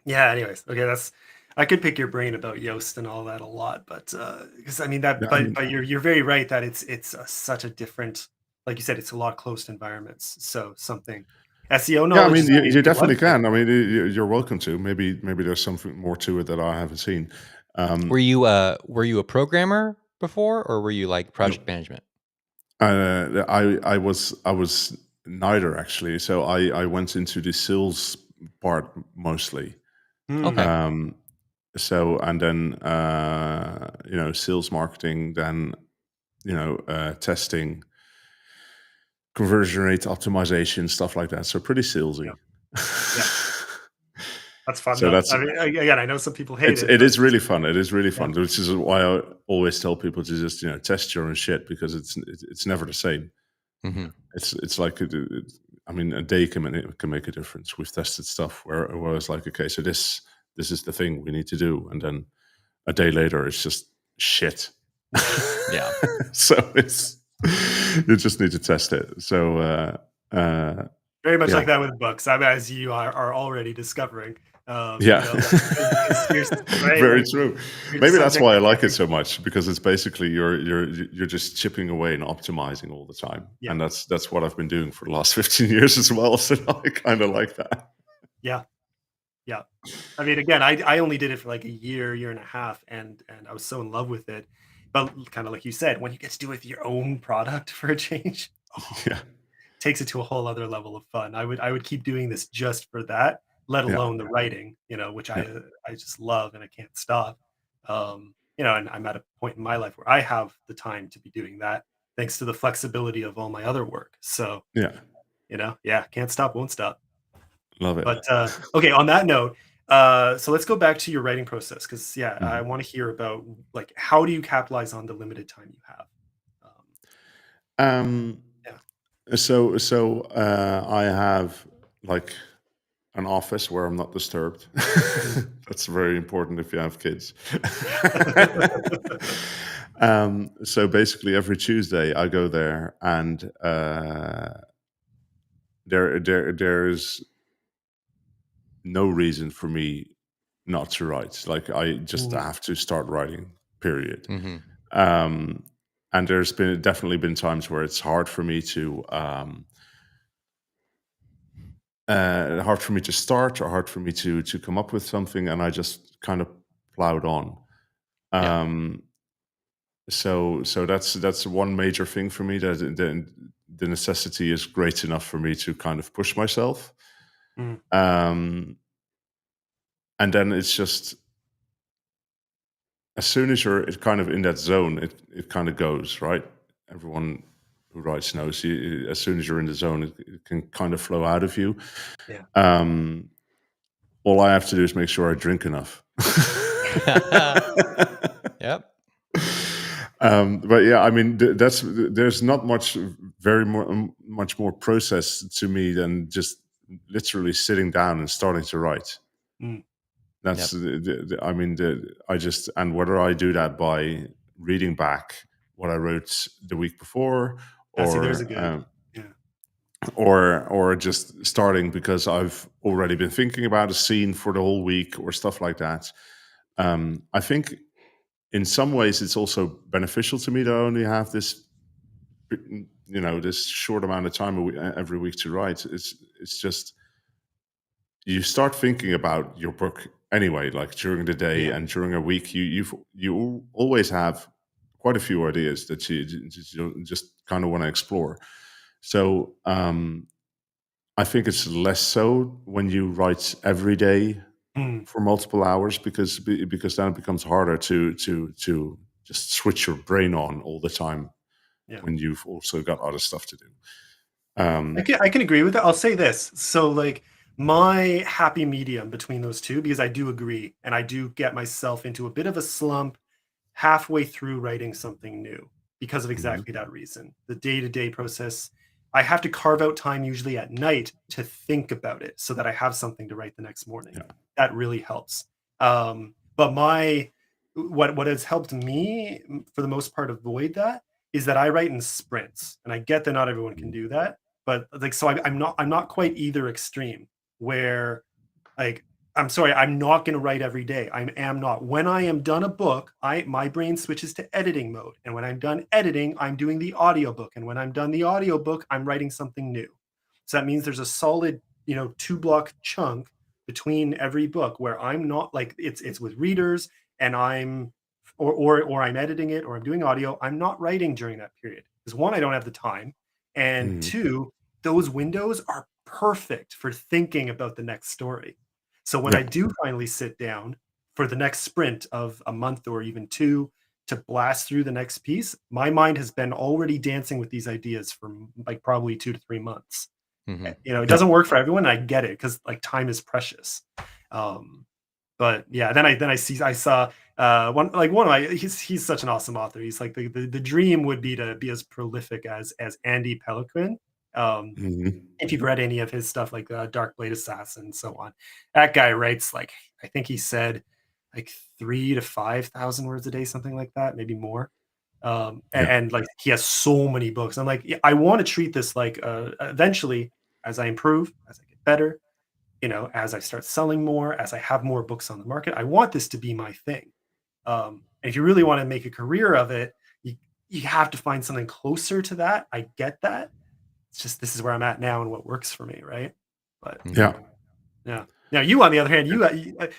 yeah, anyways, okay, that's I could pick your brain about Yoast and all that a lot, but because I mean that, Yeah, I mean, but you're very right that such a different, like you said, it's a lot closed environments. So something SEO yeah, I knowledge mean, is you maybe one definitely thing. can. I mean, you're welcome to. Maybe there's something more to it that I haven't seen. Were Um, you a programmer before, or were you like no, project management? I was neither actually. So I went into the sales part mostly. Okay. Hmm. Um, so and then sales marketing, then testing, conversion rate optimization, stuff like that. So pretty Yeah, salesy. yeah, that's fun So though. that's I mean, again, I know some people hate it's it, it but is really fun. It is really yeah, fun, which is why I always tell people to just test your own shit because it's never the same. Hmm. It's like I mean, a day can make a difference. We've tested stuff where it's like, okay, so this is the thing we need to do, and then a day later it's just shit. Yeah. So it's you just need to test it. So very much like yeah, that with books. I mean, as you are already discovering, yeah, because you're right, very like true. you're Maybe that's subject why I to like it every. so much because it's basically you're just chipping away and optimizing all the time, Yeah, and that's what I've been doing for the last 15 years as well. So I kind of like that. yeah, yeah. I mean, again, I only did it for like a year and a half, and I was so in love with it. But kind of like you said, when you get to do it with your own product for a change, oh, Yeah, takes it to a whole other level of fun. I would keep doing this just for that, let yeah, alone the writing, which yeah, I just love and I can't stop. And I'm at a point in my life where I have the time to be doing that thanks to the flexibility of all my other work. So, yeah. yeah, can't stop, won't stop. Love it. But okay, on that note, so let's go back to your writing process because yeah, I Mhm. want to hear about like how do you capitalize on the limited time you have? Um, Um, yeah. so I have like an office where I'm not disturbed. Mhm. That's very important if you have kids. So basically, every Tuesday I go there, and there's no reason for me not to write. Like I just Mm, have to start writing. Period. Hmm. Um, and there's been definitely been times where it's hard for me to start or hard for me to come up with something, and I just kind of plowed on. Yeah. Um, so that's one major thing for me, that the necessity is great enough for me to kind of push myself. Mm. And then it's just, as soon as you're kind of in that zone, it kind of goes, right? Everyone who writes knows, as soon as you're in the zone, it can kind of flow out of you. Yeah. All I have to do is make sure I drink enough. Yep. But yeah, I mean, there's not much much more process to me than just literally sitting down and starting to write. Mm. That's I mean, and whether I do that by reading back what I wrote the week before, See, there's a or good. Yeah. or just starting because I've already been thinking about a scene for the whole week or stuff like that. I think in some ways it's also beneficial to me to only have this, this short amount of time every week to write. It's just, you start thinking about your book anyway, like during the day, and during a week, you always have quite a few ideas that you just kind of want to explore. So I think it's less so when you write every day Mm. for multiple hours, because then it becomes harder to just switch your brain on all the time when you've also got other stuff to do. I can agree with that. I'll say this. So like, my happy medium between those two, because I do agree, and I do get myself into a bit of a slump halfway through writing something new because of exactly that reason. The day-to-day process, I have to carve out time usually at night to think about it so that I have something to write the next morning. Yeah. That really helps. But what has helped me for the most part avoid that is that I write in sprints, and I get that not everyone can do that, but like, so I'm not quite either extreme where, like, I'm sorry, I'm not going to write every day. I am not. When I am done a book, my brain switches to editing mode. And when I'm done editing, I'm doing the audiobook. And when I'm done the audiobook, I'm writing something new. So that means there's a solid, 2-block chunk between every book where I'm not, like, it's with readers, and I'm or I'm editing it, or I'm doing audio. I'm not writing during that period. Because one, I don't have the time. And two, those windows are perfect for thinking about the next story. So when I do finally sit down for the next sprint of a month or even 2 to blast through the next piece, my mind has been already dancing with these ideas for like probably 2 to 3 months. It doesn't work for everyone, and I get it, because like time is precious. But yeah, then I saw one of my, he's such an awesome author. He's like, the dream would be to be as prolific as Andy Peliquin. If you've read any of his stuff, like Dark Blade Assassin and so on, that guy writes, like, I think he said like 3,000 to 5,000 words a day, something like that, maybe more. And like, he has so many books. I'm like, yeah, I want to treat this like, eventually, as I improve, as I get better, as I start selling more, as I have more books on the market, I want this to be my thing. And if you really want to make a career of it, you have to find something closer to that. I get that. It's just, this is where I'm at now and what works for me, right? But yeah. Now, you, on the other hand,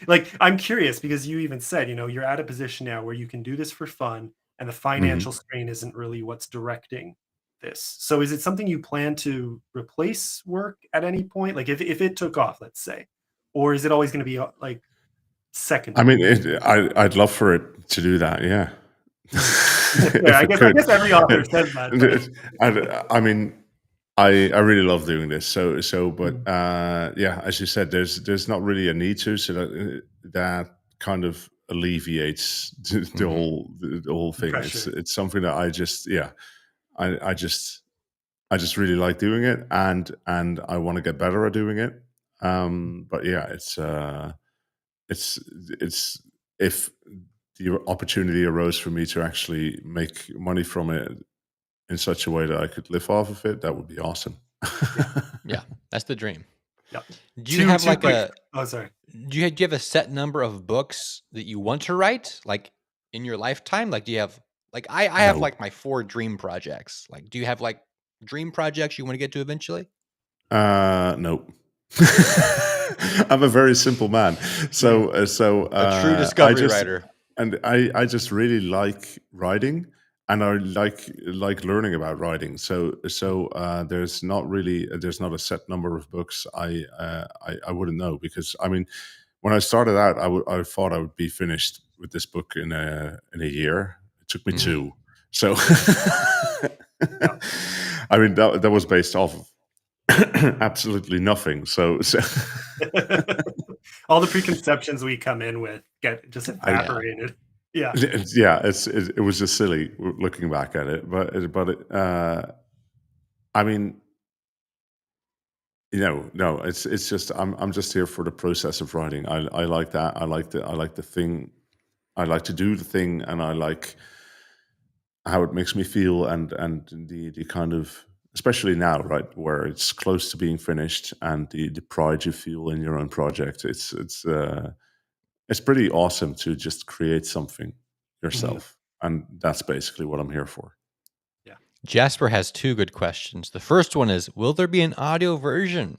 like, I'm curious, because you even said, you're at a position now where you can do this for fun, and the financial strain isn't really what's directing this. So is it something you plan to replace work at any point? Like, if it took off, let's say, or is it always going to be like second? I mean, I'd love for it to do that. Yeah. I guess every author says that. I mean, I really love doing this. But yeah, as you said, there's not really a need to. So that kind of alleviates the whole thing. It's something that I just I just really like doing it, and I want to get better at doing it. But yeah, it's if the opportunity arose for me to actually make money from it in such a way that I could live off of it, that would be awesome. Yeah, that's the dream. Yeah. Do you have like oh, sorry. Do you have a set number of books that you want to write, like, in your lifetime? Like, do you have, like, I have like my 4 dream projects. Like, do you have like dream projects you want to get to eventually? No. I'm a very simple man. So a true discovery writer. And I just really like writing. and I like learning about writing. So there's not a set number of books I wouldn't know, because I mean, when I started out, I thought I would be finished with this book in a year. It took me Mm. 2. So Yeah. I mean, that was based off of absolutely nothing. So All the preconceptions we come in with get just evaporated. Yeah. yeah, it was just silly looking back at it, but I mean, no, it's just I'm just here for the process of writing. I like that. I like the thing. I like to do the thing, and I like how it makes me feel, and the kind of, especially now, right, where it's close to being finished, and the pride you feel in your own project. It's pretty awesome to just create something yourself, and that's basically what I'm here for. Yeah. Jasper has 2 good questions. The first one is, will there be an audio version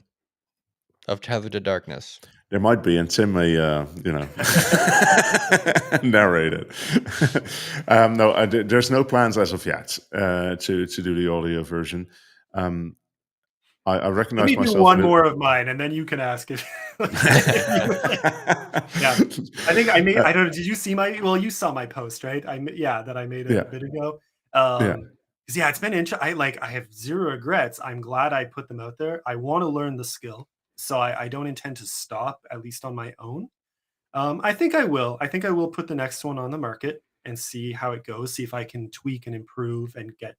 of Tethered to Darkness? There might be, and Tim may, narrate it. No, there's no plans as of yet to do the audio version. I Let recognize me do myself. one more of mine, and then you can ask it. Yeah, I think I made. I don't know. Did you see my? Well, you saw my post, right? That I made a bit ago. Yeah. Because it's been I have zero regrets. I'm glad I put them out there. I want to learn the skill, so I don't intend to stop, at least on my own. I think I will. I think I will put the next one on the market and see how it goes. See if I can tweak and improve and get,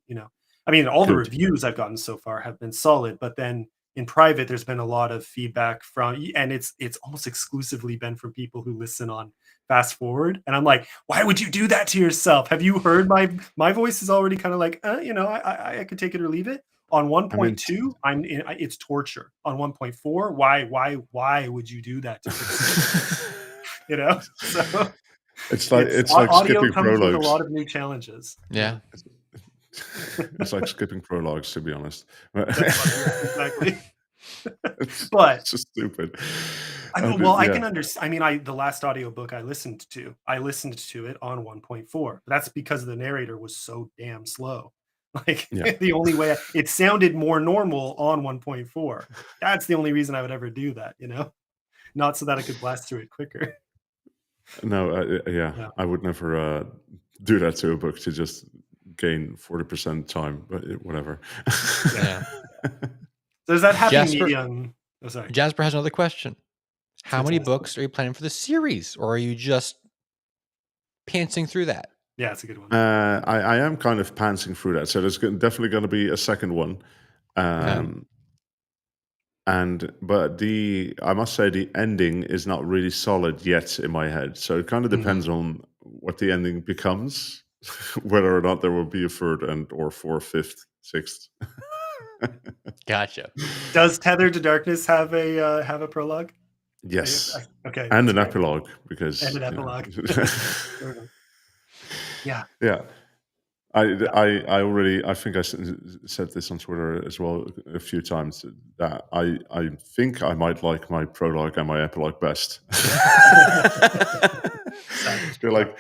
I mean, all the Good. reviews I've gotten so far have been solid, but then in private, there's been a lot of feedback and it's almost exclusively been from people who listen on fast forward. And I'm like, why would you do that to yourself? Have you heard my voice is already kind of like, I could take it or leave it. On 1.2, it's torture. On 1.4, why would you do that to yourself? So It's like audio skipping comes with a prologues. lot of new challenges. Yeah. It's like skipping prologues, to be honest. Exactly. It's But just stupid. I can understand. I mean, the last audiobook I listened to it on 1.4. That's because the narrator was so damn slow. Like the only way it sounded more normal on 1.4. That's the only reason I would ever do that, not so that I could blast through it quicker. No, I would never do that to a book to just gain 40% time, but whatever. Yeah. So is that happy Jasper- medium? Oh, sorry. Jasper has another question. How many nice. books are you planning for the series, or are you just pantsing through that? Yeah, it's a good one. I am kind of pantsing through that, so there's definitely going to be a second one. But I must say the ending is not really solid yet in my head. So it kind of depends on what the ending becomes, whether or not there will be a third or fourth, fifth, sixth. Gotcha. Does Tethered to Darkness have a prologue? Yes. Okay. And an epilogue, because and an epilogue. Yeah. Yeah. I think I said this on Twitter as well a few times, that I think I might like my prologue and my epilogue best. They're like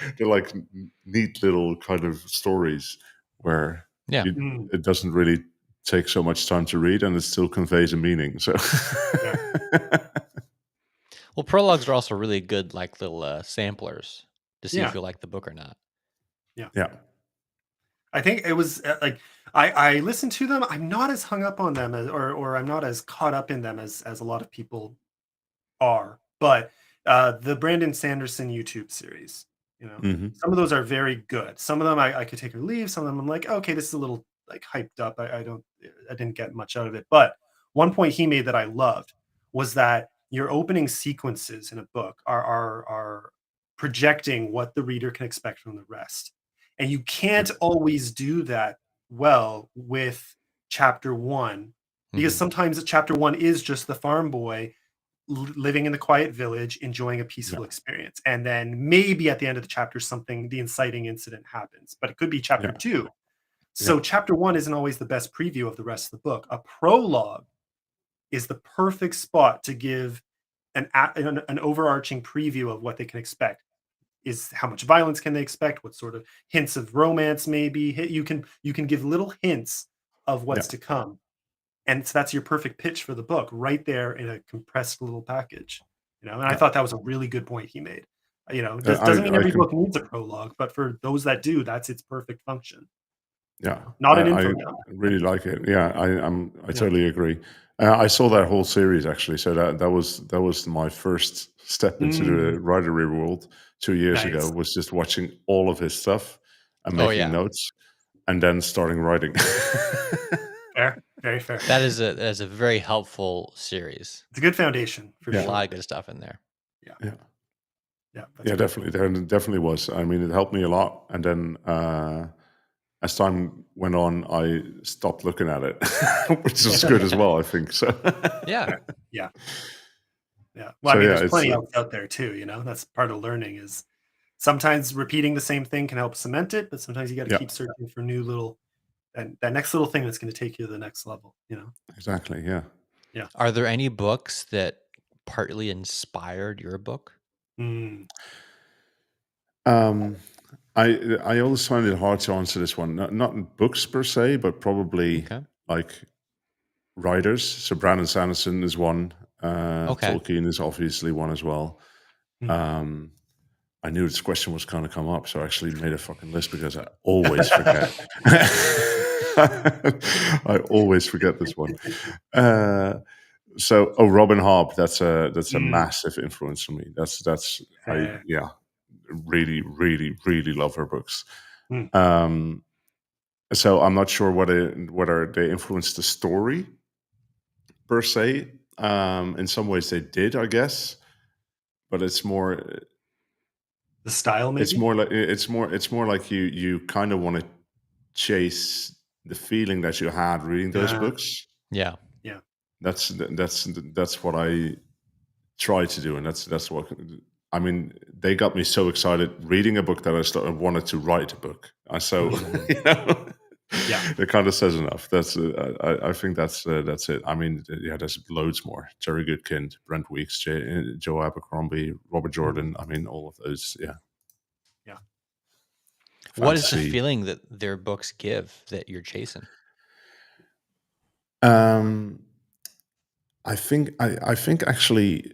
neat little kind of stories where it doesn't really take so much time to read, and it still conveys a meaning. So, well, prologues are also really good, like little samplers to see if you like the book or not. Yeah. I think it was I listened to them. I'm not as hung up on them or I'm not as caught up in them as a lot of people are. But the Brandon Sanderson YouTube series, some of those are very good. Some of them I could take or leave. Some of them I'm like, okay, this is a little like hyped up. I didn't get much out of it. But one point he made that I loved was that your opening sequences in a book are projecting what the reader can expect from the rest. And you can't always do that well with chapter 1, because sometimes chapter 1 is just the farm boy living in the quiet village, enjoying a peaceful experience. And then maybe at the end of the chapter, the inciting incident happens, but it could be chapter 2. So chapter 1 isn't always the best preview of the rest of the book. A prologue is the perfect spot to give an overarching preview of what they can expect. is how much violence can they expect? What sort of hints of romance maybe? You can give little hints of Yeah. what's to come, and so that's your perfect pitch for the book right there in a compressed little package. And I Yeah. thought that was a really good point he made. I Doesn't mean I every can. book needs a prologue, but for those that do, that's its perfect function. Yeah, Not an I info dump. really like it. Yeah, I Yeah. totally agree. I saw that whole series actually, so that was my first step into Mm, the writery world 2 years ago. nice. Was just watching all of his stuff and Oh making yeah, notes, and then starting writing. Fair. Very fair. that is a very helpful series. It's a good foundation for A Yeah, lot sure. of good stuff in there. Yeah. yeah, Yeah. That's yeah. really cool. Definitely, there definitely was. I mean, it helped me a lot, and then as time went on, I stopped looking at it, which is good as well. I think so. Yeah, Fair. Yeah. Yeah. Well, I So mean, yeah, there's it's plenty else out there too. That's part of learning is sometimes repeating the same thing can help cement it, but sometimes you got to yeah, keep searching for new little and that next little thing that's going to take you to the next level. exactly. Yeah. Yeah. are there any books that partly inspired your book? Mm, Um, I always find it hard to answer this one. Not in books per se, but probably Okay. like writers. So Brandon Sanderson is one. Okay. Tolkien is obviously one as well. mm. Um, I knew this question was going to come up, so I actually made a fucking list because I always forget. I always forget this one. Uh, Robin Hobb. That's a Mm, massive influence for me. fair. Yeah, really, really, really love her books. Mm, Um, so I'm not sure whether they influenced the story per se. In some ways they did, I guess, but the style, maybe. it's more like you kind of want to chase the feeling that you had reading those Uh, books. Yeah. yeah. That's what I try to do, and that's what I mean. They got me so excited reading a book that I wanted to write a book. So Mm, you know, yeah. it kind of says enough. I think that's it. I mean, yeah, there's loads more. Jerry Goodkind, Brent Weeks, Joe Abercrombie, Robert Mm, Jordan. I mean, all of those. Yeah, yeah. What is the fantasy. feeling that their books give that you're chasing? Um, I think actually.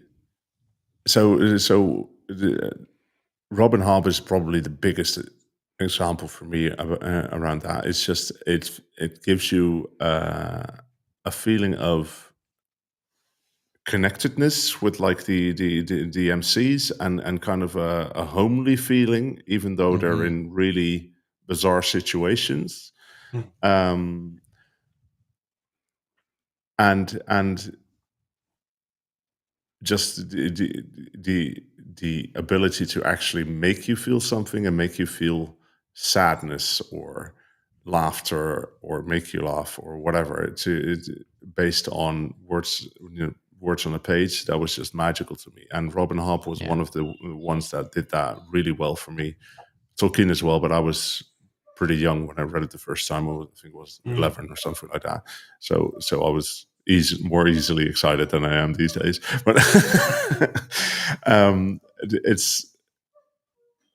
Robin Hobb is probably the biggest example for me around that. It's just it gives you a feeling of connectedness with like the MCs and kind of a homely feeling, even though they're Mhm. in really bizarre situations. Mm, Um, and just the ability to actually make you feel something and make you feel sadness or laughter or make you laugh or whatever based on words, words on a page, that was just magical to me. And Robin Hobb was Yeah. one of the ones that did that really well for me. Tolkien as well, but I was pretty young when I read it the first time. I think it was mm, 11 or something like that. So I was more easily excited than I am these days. But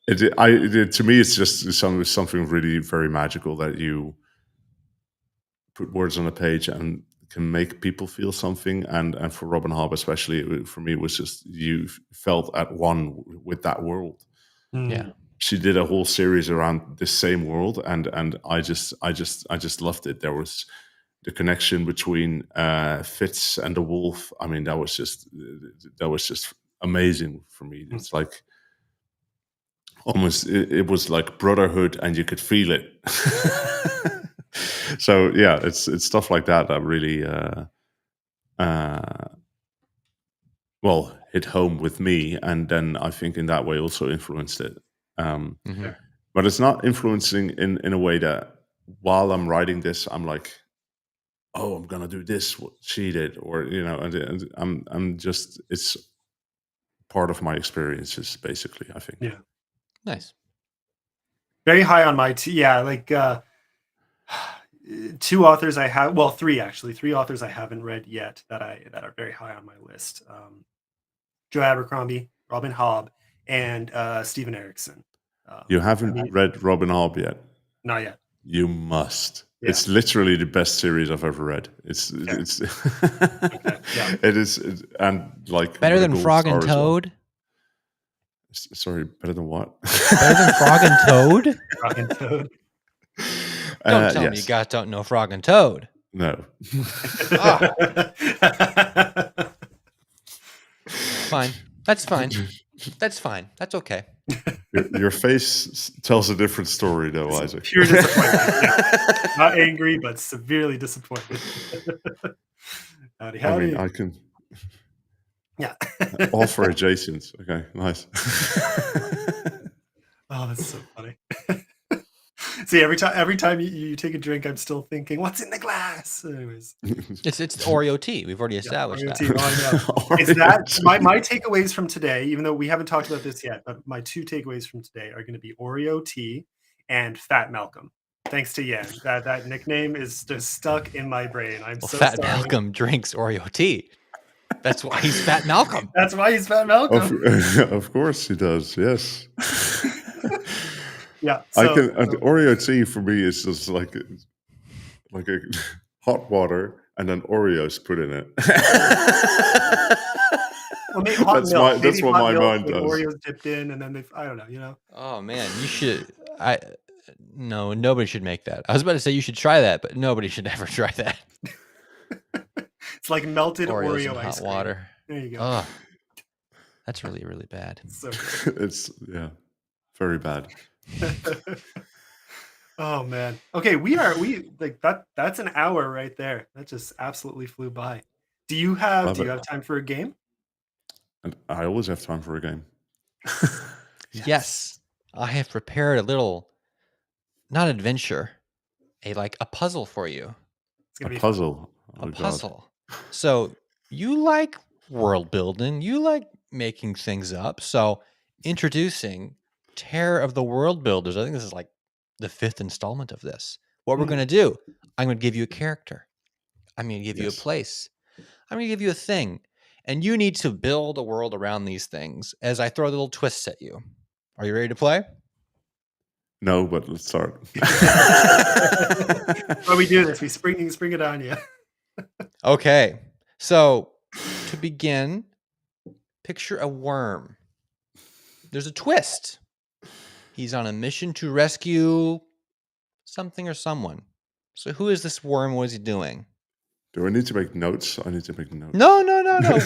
to me, it's just something really very magical that you put words on a page and can make people feel something. And for Robin Hobb, especially, for me, it was just you felt at one with that world. Yeah. mm, She did a whole series around the same world, and I just loved it. There was the connection between Fitz and the wolf. I mean, that was just amazing for me. mm. It's like almost it was like brotherhood, and you could feel it. So yeah, it's stuff like that that really uh, well hit home with me, and then I think in that way also influenced it. Um, Mhm. Fair. but it's not influencing in a way that while I'm writing this, I'm like, oh, I'm gonna do this what she did, or and I'm just it's part of my experiences basically. I think. Yeah. Nice. Very high on my yeah, like two authors I have, well, three actually, three authors I haven't read yet that are very high on my list. Joe Abercrombie, Robin Hobb, and Steven Erickson. You haven't read Robin Hobb yet? Not yet. You must. Yeah. It's literally the best series I've ever read. It's Okay, yeah. it is, and like Better with a than gold Frog and star as well. Toad? Sorry, better than what? Better than Frog and Toad? Frog and Toad. Don't tell me you yes. guys don't know Frog and Toad. No. Fine. That's fine. That's fine. That's okay. Your face tells a different story, though, Isaac. Pure disappointment. Yeah. Not angry, but severely disappointed. Howdy, howdy. I mean, I can Yeah. offer adjacent. Okay, nice. Oh, that's so funny. See, every time you take a drink, I'm still thinking, what's in the glass? Anyways, It's Oreo tea. We've already established Oreo that. tea. Oh, I know. Is that my takeaways from today? Even though we haven't talked about this yet, but my 2 takeaways from today are going to be Oreo tea and Fat Malcolm. Thanks to Yen, that nickname is just stuck in my brain. I'm so Fat sorry. Malcolm drinks Oreo tea. That's why he's Fat Malcolm. That's why he's Fat Malcolm. Of course he does. Yes. Yeah. Oreo tea for me is just like a hot water and then Oreos put in it. Well, maybe hot milk. That's what my mind with does. Oreos dipped in, and then I don't know. Oh man, you should. No, nobody should make that. I was about to say you should try that, but nobody should ever try that. It's like melted Oreos Oreo in ice hot cream. water. There you go. Oh, that's really, really bad. So It's very bad. Oh man. Okay, we like that. That's an hour right there. That just absolutely flew by. Do you have time for a game? And I always have time for a game. Yes, I have prepared a little, not adventure, a puzzle for you. It's gonna be puzzle. A puzzle. So you like world building, you like making things up. So introducing Terror of the World Builders. I think this is like the 5th installment of this. What we're going to do, I'm going to give you a character. I'm going to give you a place. I'm going to give you a thing. And you need to build a world around these things as I throw little twists at you. Are you ready to play? No, but let's start. When we do this, we spring it on you. Okay. So to begin, picture a worm. There's a twist. He's on a mission to rescue something or someone. So who is this worm? What is he doing? Do I need to make notes? I need to make notes. No. I'm going to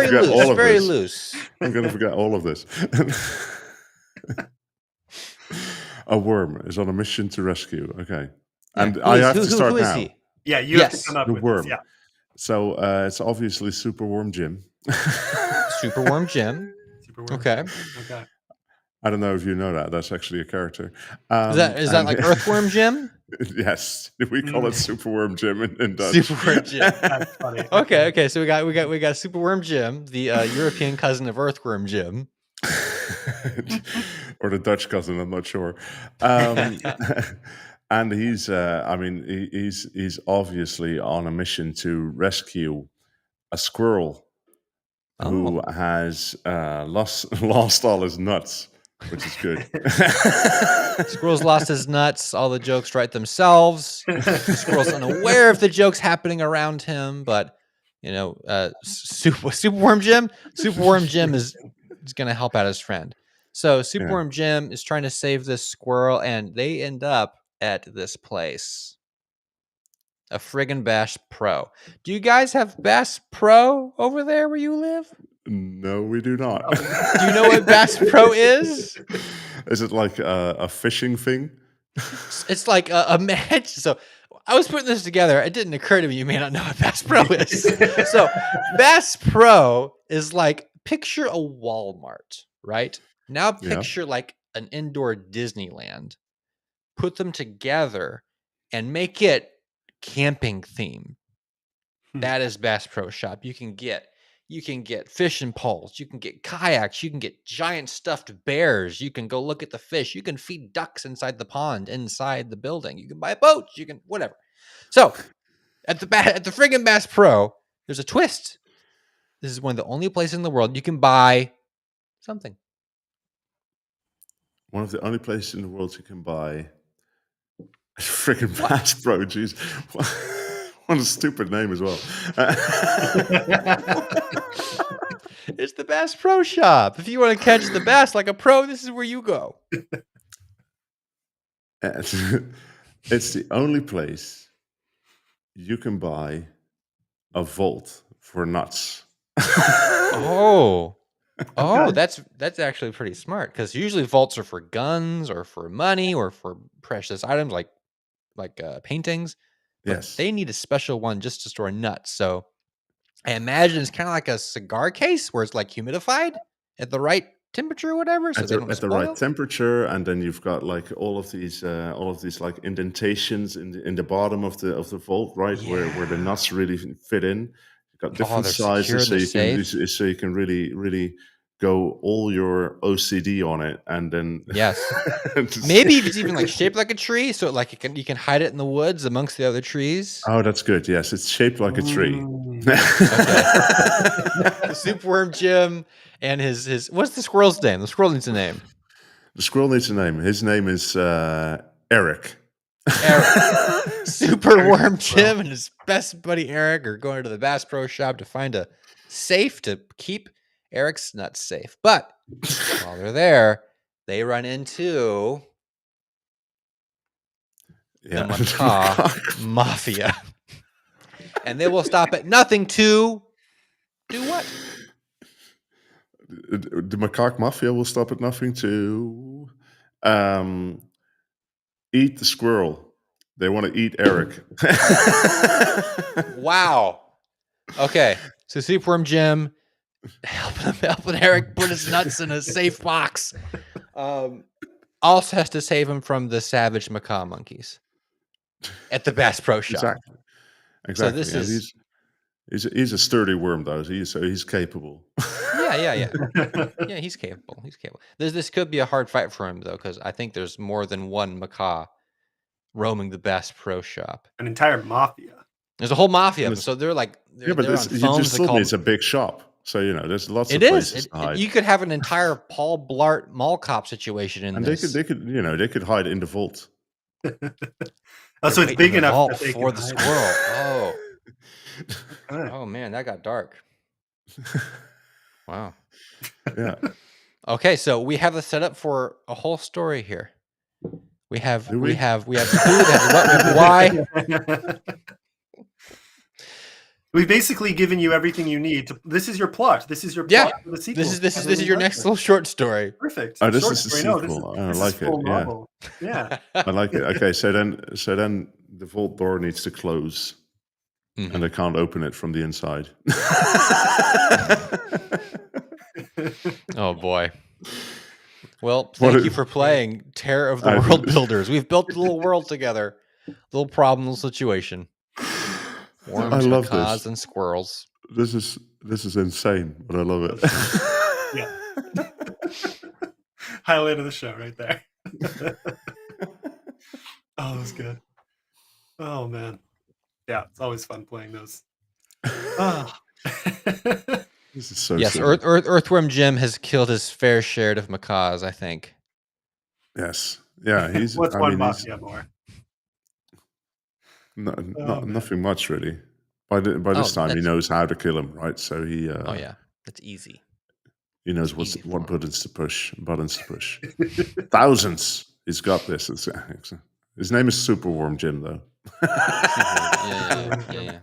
forget all of this. Very loose. I'm going to forget all of this. A worm is on a mission to rescue. Okay. And I have to start who now. Is he? Yeah, you have to come up the with worm. this. Yeah. So it's obviously Superworm Jim. Superworm Jim. Okay. I don't know if you know that. That's actually a character. Is that like Earthworm Jim? Yes, we call it Superworm Jim in Dutch. Superworm Jim. That's funny. Okay. So we got Superworm Jim, the European cousin of Earthworm Jim, or the Dutch cousin. I'm not sure. And he's obviously on a mission to rescue a squirrel who has lost all his nuts, which is good. Squirrel's lost his nuts. All the jokes write themselves. Squirrel's unaware of the jokes happening around him, but Superworm Jim is going to help out his friend. So Superworm Jim is trying to save this squirrel, and they end up at this place. A friggin' Bass Pro. Do you guys have Bass Pro over there where you live? No, we do not. Do you know what Bass Pro is? Is it like a fishing thing? It's like a match. So I was putting this together. It didn't occur to me you may not know what Bass Pro is. So Bass Pro is like, picture a Walmart, right? Now picture like an indoor Disneyland. Put them together and make it camping themed. That is Bass Pro Shop. You can get fishing poles, you can get kayaks, you can get giant stuffed bears, you can go look at the fish, you can feed ducks inside the pond, inside the building, you can buy boats, you can whatever. So at the friggin' Bass Pro, there's a twist. This is one of the only places in the world you can buy something. One of the only places in the world you can buy a freaking Bass Pro. Jeez. What a stupid name as well. It's the Bass Pro Shop. If you want to catch the bass like a pro, this is where you go. It's the only place you can buy a vault for nuts. Oh, Okay. that's actually pretty smart, because usually vaults are for guns or for money or for precious items like paintings, but Yes. they need a special one just to store nuts. So I imagine it's kind of like a cigar case where it's like humidified at the right temperature or whatever, so they don't At the right spoil. temperature, and then you've got like all of these like indentations in the bottom of the vault, right, where the nuts really fit in. You've got different they're secure, sizes, they're so you can really go all your OCD on it, and then Yes. Maybe if it's even like shaped like a tree, so like you can hide it in the woods amongst the other trees. Oh, that's good. Yes, it's shaped like a tree. The Superworm Jim and his what's the squirrel's name? The squirrel needs a name. The squirrel needs a name. His name is Eric. Superworm Jim and his best buddy Eric are going to the Bass Pro Shop to find a safe to keep Eric's nuts safe. But while they're there, they run into the Macaw Mafia. And they will stop at nothing to do what? The Macaque Mafia will stop at nothing to eat the squirrel. They want to eat Eric. Wow. Okay. So Superworm Jim helping Eric put his nuts in a safe box. Also has to save him from the savage macaw monkeys at the Bass Pro Shop. Exactly. So this is he's a sturdy worm though. He's capable. Yeah, he's capable. This could be a hard fight for him though, because I think there's more than one macaw roaming the Bass Pro Shop. An entire mafia. There's a whole mafia of them, so they're like but they're on you phones. just told me it's a big shop, so there's lots of places to hide. You could have an entire Paul Blart Mall Cop situation in this. And they could hide in the vault. So it's big enough that they for can the hide. squirrel. Oh man, that got dark. Wow. Yeah. Okay, so we have the setup for a whole story here. We have who, we? we have who, we have what, why. We've basically given you everything you need to. This is your plot. This is your plot for the sequel. This is your next little short story. Perfect. Oh, this is the sequel. I like it. Novel. Yeah. I like it. Okay, so then the vault door needs to close, and they can't open it from the inside. Oh boy. Well, thank you for playing Terror of the World Builders. We've built a little world together. Little problem, little situation. Worms, I love macaws, this. and squirrels. This is insane, but I love it. Yeah. Highlight of the show right there. Oh, that was good. Oh man. Yeah, it's always fun playing those. Oh. This is so yes, silly. Earthworm Jim has killed his fair share of macaws, I think. Yes. Yeah, he's What's one mafia more? Nothing much really. By this time he knows how to kill him, right? So he that's easy. He knows what buttons to push. Thousands. He's got this. His name is Superworm Jim though. Yeah.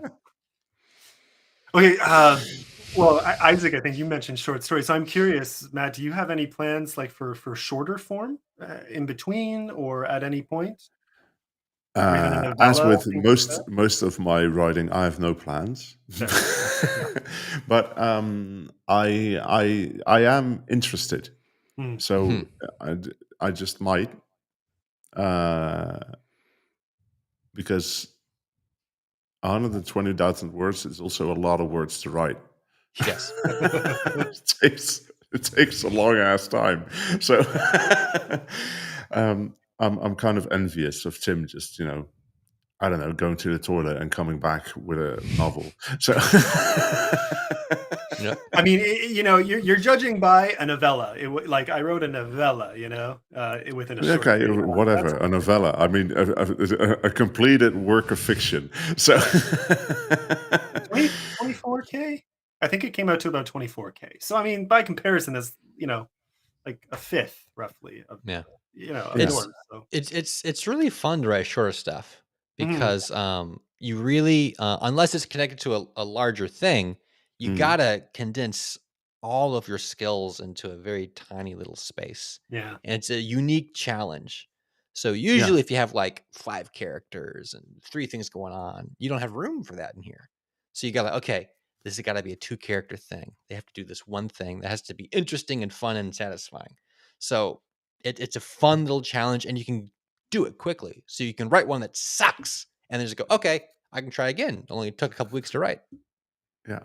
Okay, well, Isaac, I think you mentioned short stories. So I'm curious, Matt, do you have any plans like for shorter form in between or at any point? As with most of my writing, I have no plans. But I am interested. So I just might, because 120,000 words is also a lot of words to write. Yes. It takes a long ass time. So I'm kind of envious of Tim just, I don't know, going to the toilet and coming back with a novel. So Yep. I mean, you're judging by a novella. Like I wrote a novella, within a short okay, period of time. That's whatever, a novella. I mean, a completed work of fiction. So 24K. I think it came out to about 24K. So I mean, by comparison, that's like a fifth roughly of Yeah. of yeah, It's yours. So it's really fun to write shorter stuff mhm. because you really unless it's connected to a larger thing, you mhm, gotta condense all of your skills into a very tiny little space. Yeah, And it's a unique challenge. So yeah, usually if you have like 5 characters and 3 things going on, you don't have room for that in here. So you gotta, okay, this has gotta be a 2 character thing. They have to do this one thing that has to be interesting and fun and satisfying. So it's a fun little challenge and you can do it quickly. So you can write one that sucks and then just go, okay, I can try again. It only took a couple weeks to write. yeah.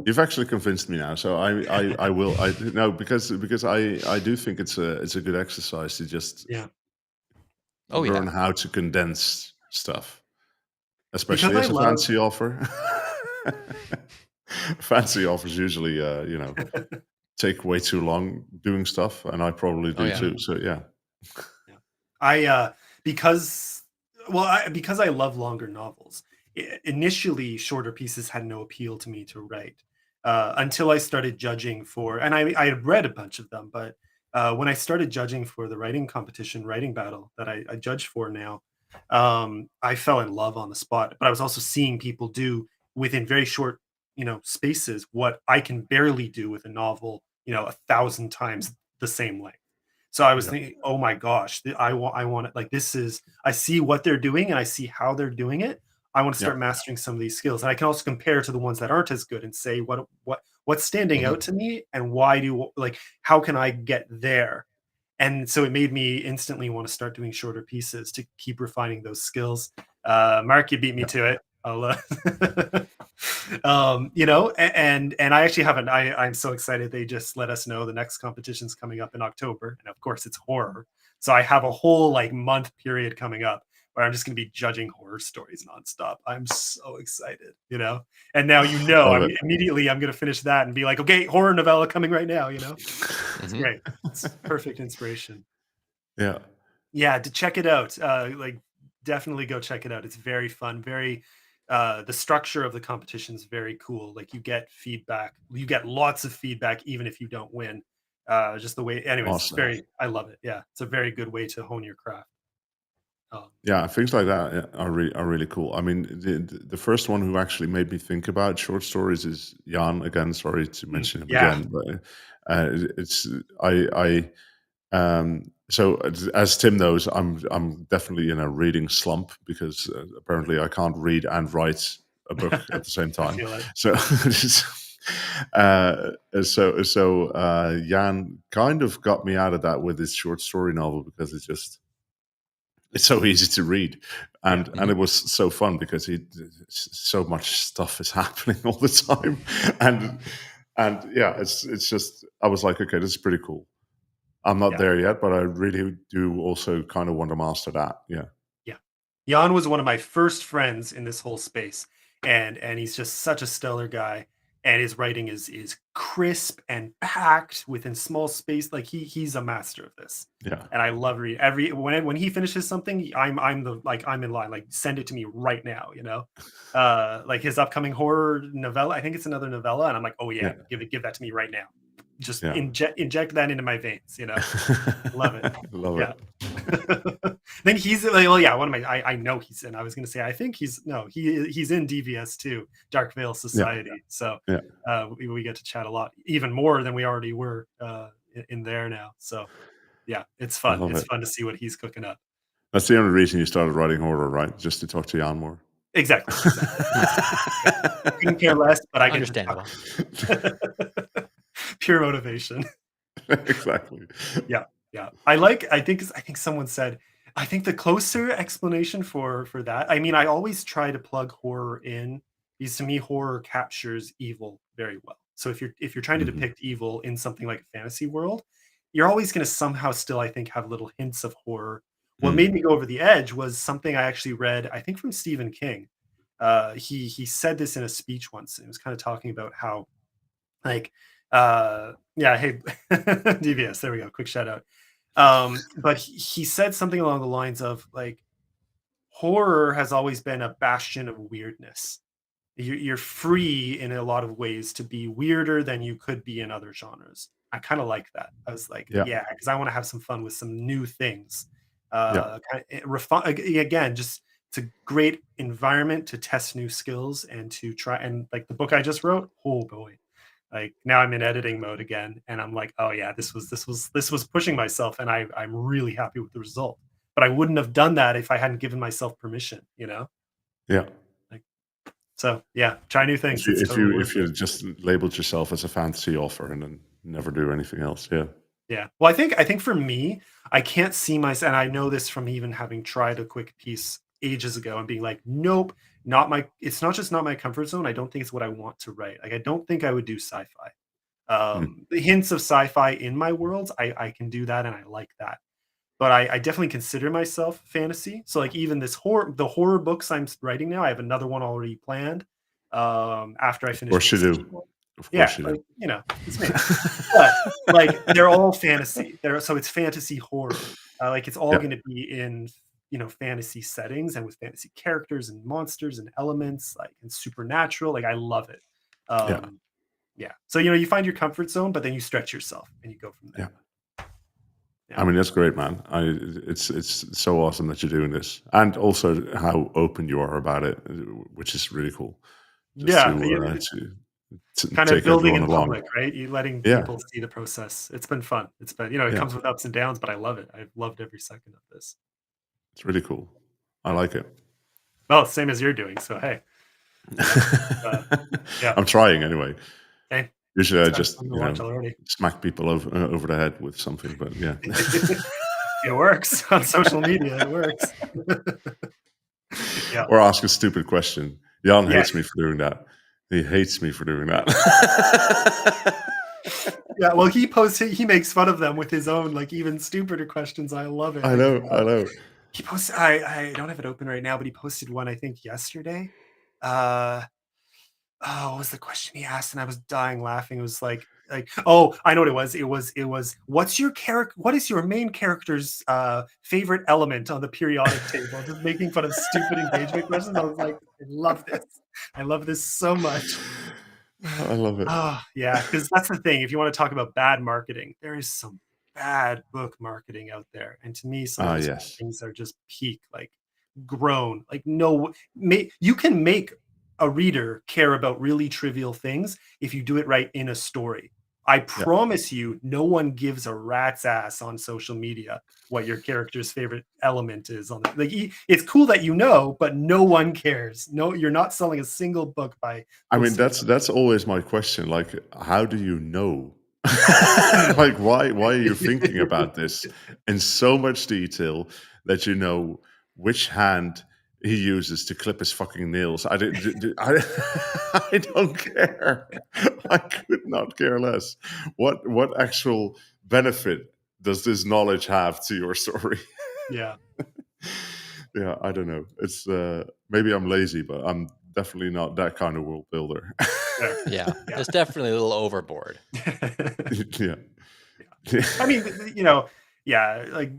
You've actually convinced me now. So I will. I no because I do think it's a good exercise to just yeah. Oh yeah. learn how to condense stuff, Because especially I as a love fancy offer. Fancy offers usually, take way too long doing stuff, and I probably Oh do yeah. too. So yeah, Yeah. I because because I love longer novels. Initially, shorter pieces had no appeal to me to write until I started judging for, and I had read a bunch of them, but when I started judging for the writing competition, writing battle that I judge for now, I fell in love on the spot. But I was also seeing people do within very short, spaces what I can barely do with a novel, 1,000 times the same length. So I was yeah, thinking, "Oh my gosh, I want it like this is I see what they're doing and I see how they're doing it. I want to yeah, start mastering some of these skills." And I can also compare to the ones that aren't as good and say what's standing Mhm. out to me and why do like how can I get there? And so it made me instantly want to start doing shorter pieces to keep refining those skills. Mark, you beat me yeah. to it. I'll, and I actually haven't. I'm so excited. They just let us know the next competition's coming up in October, and of course it's horror. So I have a whole like month period coming up where I'm just going to be judging horror stories nonstop. I'm so excited. And now Love I'm it. immediately I'm going to finish that and be like, okay, horror novella coming right now. It's Mhm. great. It's perfect inspiration. Yeah, Yeah, to check it out. Like definitely go check it out. It's very fun. Very the structure of the competition is very cool. Like you get feedback. You get lots of feedback even if you don't win. Just the way anyways, it's awesome. very I love it. Yeah. It's a very good way to hone your craft. Um, Yeah, things like that are really cool. I mean, the first one who actually made me think about short stories is Jan. Again, sorry to mention him yeah. again, but it's so as Tim knows, I'm definitely in a reading slump because apparently I can't read and write a book at the same I time. feel it. So Jan kind of got me out of that with his short story novel because it's so easy to read, Yeah. and Mhm. it was so fun because so much stuff is happening all the time, and yeah, it's just I was like, okay, this is pretty cool. I'm not Yeah. there yet, but I really do also kind of want to master that. Yeah, Yeah. Jan was one of my first friends in this whole space, and he's just such a stellar guy. And his writing is crisp and packed within small space. Like he's a master of this. yeah, And I love reading every when he finishes something, I'm in line. Like send it to me right now. Like his upcoming horror novella. I think it's another novella, and I'm like, oh yeah, yeah, give that to me right now. Just yeah. inject that into my veins. Love it. Love Yeah. it. Then he's like, well, yeah, one of my I know he's in. I was gonna say I think he's no, he's in DVS too, Dark Veil Yeah, Society. So yeah. we get to chat a lot, even more than we already were in there now. So yeah, it's I fun. love It's it. fun to see what he's cooking up. That's the only reason you started writing horror, right? Just to talk to Jan more. Exactly, exactly. Yeah. Couldn't care less, but I get to Understandable. talk. Pure motivation. Exactly. Yeah, yeah. I think someone said I think the closer explanation for that. I mean, I always try to plug horror in because to me horror captures evil very well. So if you're trying to Mhm. depict evil in something like a fantasy world, you're always going to somehow still I think have little hints of horror What made me go over the edge was something I actually read, I think from Stephen King. He said this in a speech once, and he was kind of talking about how, like, yeah, hey, DVS, there we go, quick shout out. But he said something along the lines of like, horror has always been a bastion of weirdness. You're free in a lot of ways to be weirder than you could be in other genres. I kind of like that. I was like, Yeah. yeah, because I want to have some fun with some new things. Yeah. Again, just it's a great environment to test new skills and to try. And like the book I just wrote, oh boy, like now I'm in editing mode again, and I'm like, oh yeah, this was pushing myself, and I'm really happy with the result. But I wouldn't have done that if I hadn't given myself permission. Yeah. Like, so yeah, try new things. It's totally worth If you it. just labeled yourself as a fantasy author and then never do anything else, yeah. Yeah. Well, I think for me, I can't see myself, and I know this from even having tried a quick piece ages ago and being like, nope, not my. It's not just not my comfort zone. I don't think it's what I want to write. Like, I don't think I would do sci-fi. Mm. The hints of sci-fi in my worlds, I can do that, and I like that. But I definitely consider myself fantasy. So like even the horror books I'm writing now, I have another one already planned. After I Of finish course you this do. one. Of Yeah, course you do. like it's me. But like they're all fantasy. So it's fantasy horror. Like it's all Yeah. going to be in fantasy settings and with fantasy characters and monsters and elements like and supernatural. Like I love it. Yeah. Yeah. So you find your comfort zone, but then you stretch yourself and you go from there. I mean, that's great, man. It's so awesome that you're doing this, and also how open you are about it, which is really cool. Just Yeah, to kind of take building everyone in along. public, right? You letting Yeah, people see the process. It's been fun. It's been, it yeah, comes with ups and downs, but I love it. I've loved every second of this. it's really cool. I like it. Well, same as you're doing. So hey, yeah. I'm trying anyway. Hey, Usually, I it's just fun to watch already. smack people over the head with something. But yeah, It works on social media. It works. Yeah. or ask a stupid question. Jan Yeah. hates me for doing that. He hates me for doing that. Yeah. Well, he makes fun of them with his own like even stupider questions. I love it. I know. He posted. I don't have it open right now, but he posted one I think yesterday. What was the question he asked? And I was dying laughing. It was like, oh, I know what it was. It was what's your character? What is your main character's favorite element on the periodic table? Just making fun of stupid engagement questions. I was like, I love this. I love this so much. I love it. Oh, yeah, because that's the thing. If you want to talk about bad marketing, there is some bad book marketing out there. And to me, some of those Yes. things are just peak, like grown. Like, no, you can make a reader care about really trivial things if you do it right in a story. I promise you, no one gives a rat's ass on social media what your character's favorite element is on it. Like, it's cool that but no one cares. No, you're not selling a single book by. I mean, that's always my question. Like, how do you know? Like, why are you thinking about this in so much detail that you know which hand he uses to clip his fucking nails? I don't care. I could not care less. What actual benefit does this knowledge have to your story? Yeah. Yeah, I don't know. It's maybe I'm lazy, but I'm definitely not that kind of world builder. Yeah, it's definitely a little overboard. Yeah. I mean, yeah, like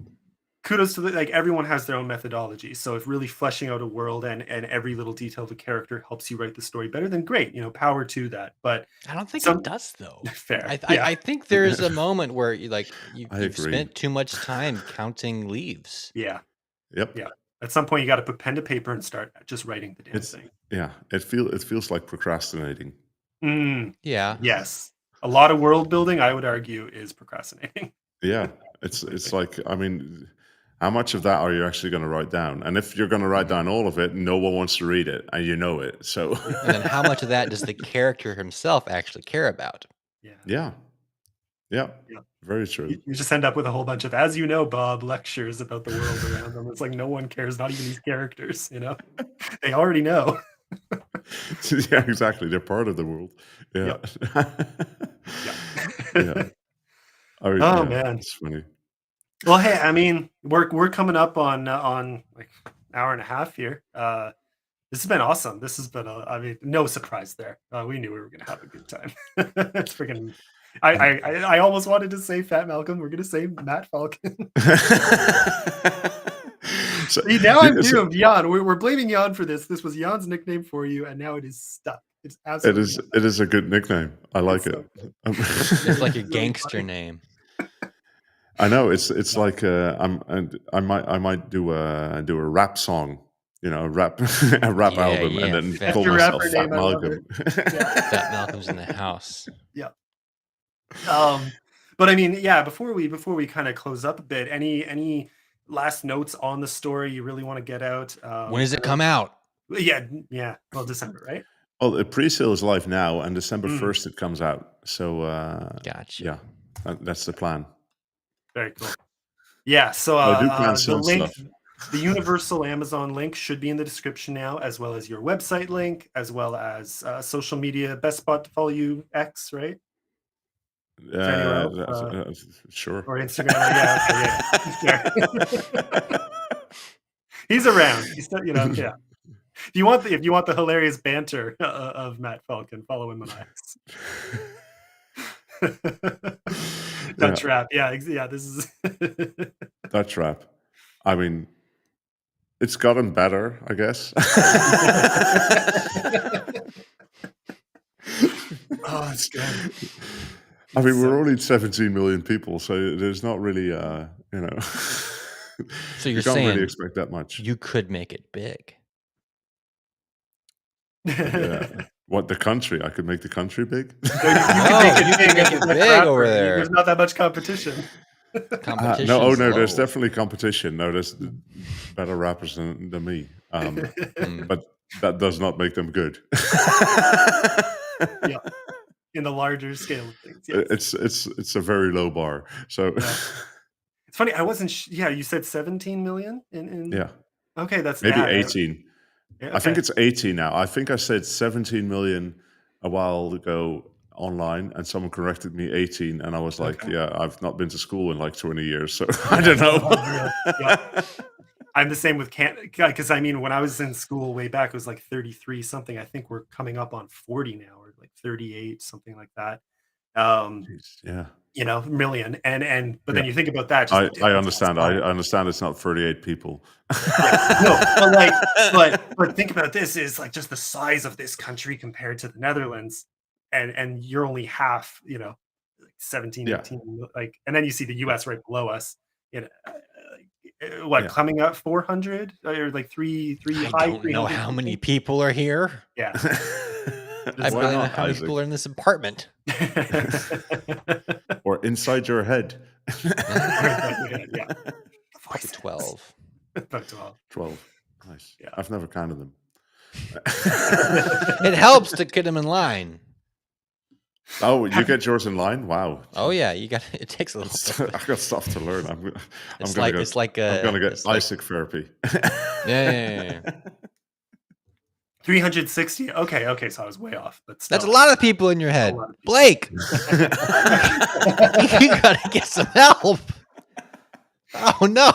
kudos to like everyone has their own methodology. So if really fleshing out a world and every little detail of a character helps you write the story better, then great, power to that. But I don't think it does, though. Fair. I think there is a moment where you've agree. spent too much time counting leaves. Yeah. Yep. Yeah. At some point, you got to put pen to paper and start just writing the damn thing. Yeah. It feels like procrastinating. Yeah. Yes. A lot of world building, I would argue, is procrastinating. Yeah. It's like, I mean, how much of that are you actually going to write down? And if you're going to write down all of it, no one wants to read it, and you know it. So, and then how much of that does the character himself actually care about? Yeah. Very true. You just end up with a whole bunch of, as you know, Bob, lectures about the world around them. It's like no one cares, not even these characters. They already know. Yeah, exactly. They're part of the world. Yeah. Yep. Yeah. I mean, Oh man, it's funny. Well, hey, I mean, we're coming up on like an hour and a half here. This has been awesome. This has been I mean, no surprise there. We knew we were gonna have a good time. It's freaking. I almost wanted to say Fat Malcolm. We're gonna say Matt Falcon. So, See, now I'm it's- doomed. Jan, we're blaming Jan for this. This was Jan's nickname for you, and now it is stuck. It's absolutely. it is a good nickname. I like It's it. It's like a really gangster funny. name. I know it's like I might do a rap song, a rap a rap Yeah, album, yeah, and then Fat call Your myself rapper Fat name, I love Malcolm. Fat Malcolm's in the house. But I mean, yeah. Before we kind of close up a bit, any last notes on the story you really want to get out? When does it come out? Yeah. Well, December, right? Well, the pre-sale is live now, and December Mm. 1st it comes out. So Gotcha. yeah, that's the plan. Very cool. Yeah. So I do plan the some link, stuff. the Universal Amazon link, should be in the description now, as well as your website link, as well as social media. Best spot to follow you, X, right? there anywhere else, Sure. Or Instagram? Yeah. He's around. He's still, yeah. If you want the hilarious banter of Matt Falcon, follow him on X. Dutch rap. Yeah, this is Dutch rap. I mean, it's gotten better, I guess. Oh, it's good. I mean, we're only 17 million people, so there's not really, So you you're can't really saying expect that much. you could make it big. What, the country? I could make the country big? You can make it big over there. There's not that much competition. Competition. No, there's definitely competition. No, there's better rappers than me. But that does not make them good. Yeah. In the larger scale of things. Yes. It's a very low bar. So it's funny. I wasn't. You said 17 million in. Yeah. Okay, that's maybe 18. Yeah, I think it's 18 now. I think I said 17 million a while ago online, and someone corrected me 18, and I was like, yeah, I've not been to school in like 20 years, so I don't know. Yeah. I'm the same with because I mean, when I was in school way back, it was like 33 something. I think we're coming up on 40 now, or like 38, something like that. Yeah. Million. But then you think about that. I understand. I understand it's not 38 people. No, but think about this is like just the size of this country compared to the Netherlands, and you're only half, like 17, 18, like, and then you see the US right below us. Coming up 400 or like three I don't know how many people are here. Yeah. I barely know how many people are in this apartment. Or inside your head. Yeah. Like 12. About 12. 12. Nice. Yeah. I've never counted them. It helps to get them in line. Oh, you get yours in line? Wow. Oh yeah, you got. It takes a little bit. I got stuff to learn. I'm gonna get Isaac therapy. Yeah. 360. Okay. So I was way off, but still. That's a lot of people in your head, Blake. You gotta get some help. Oh no.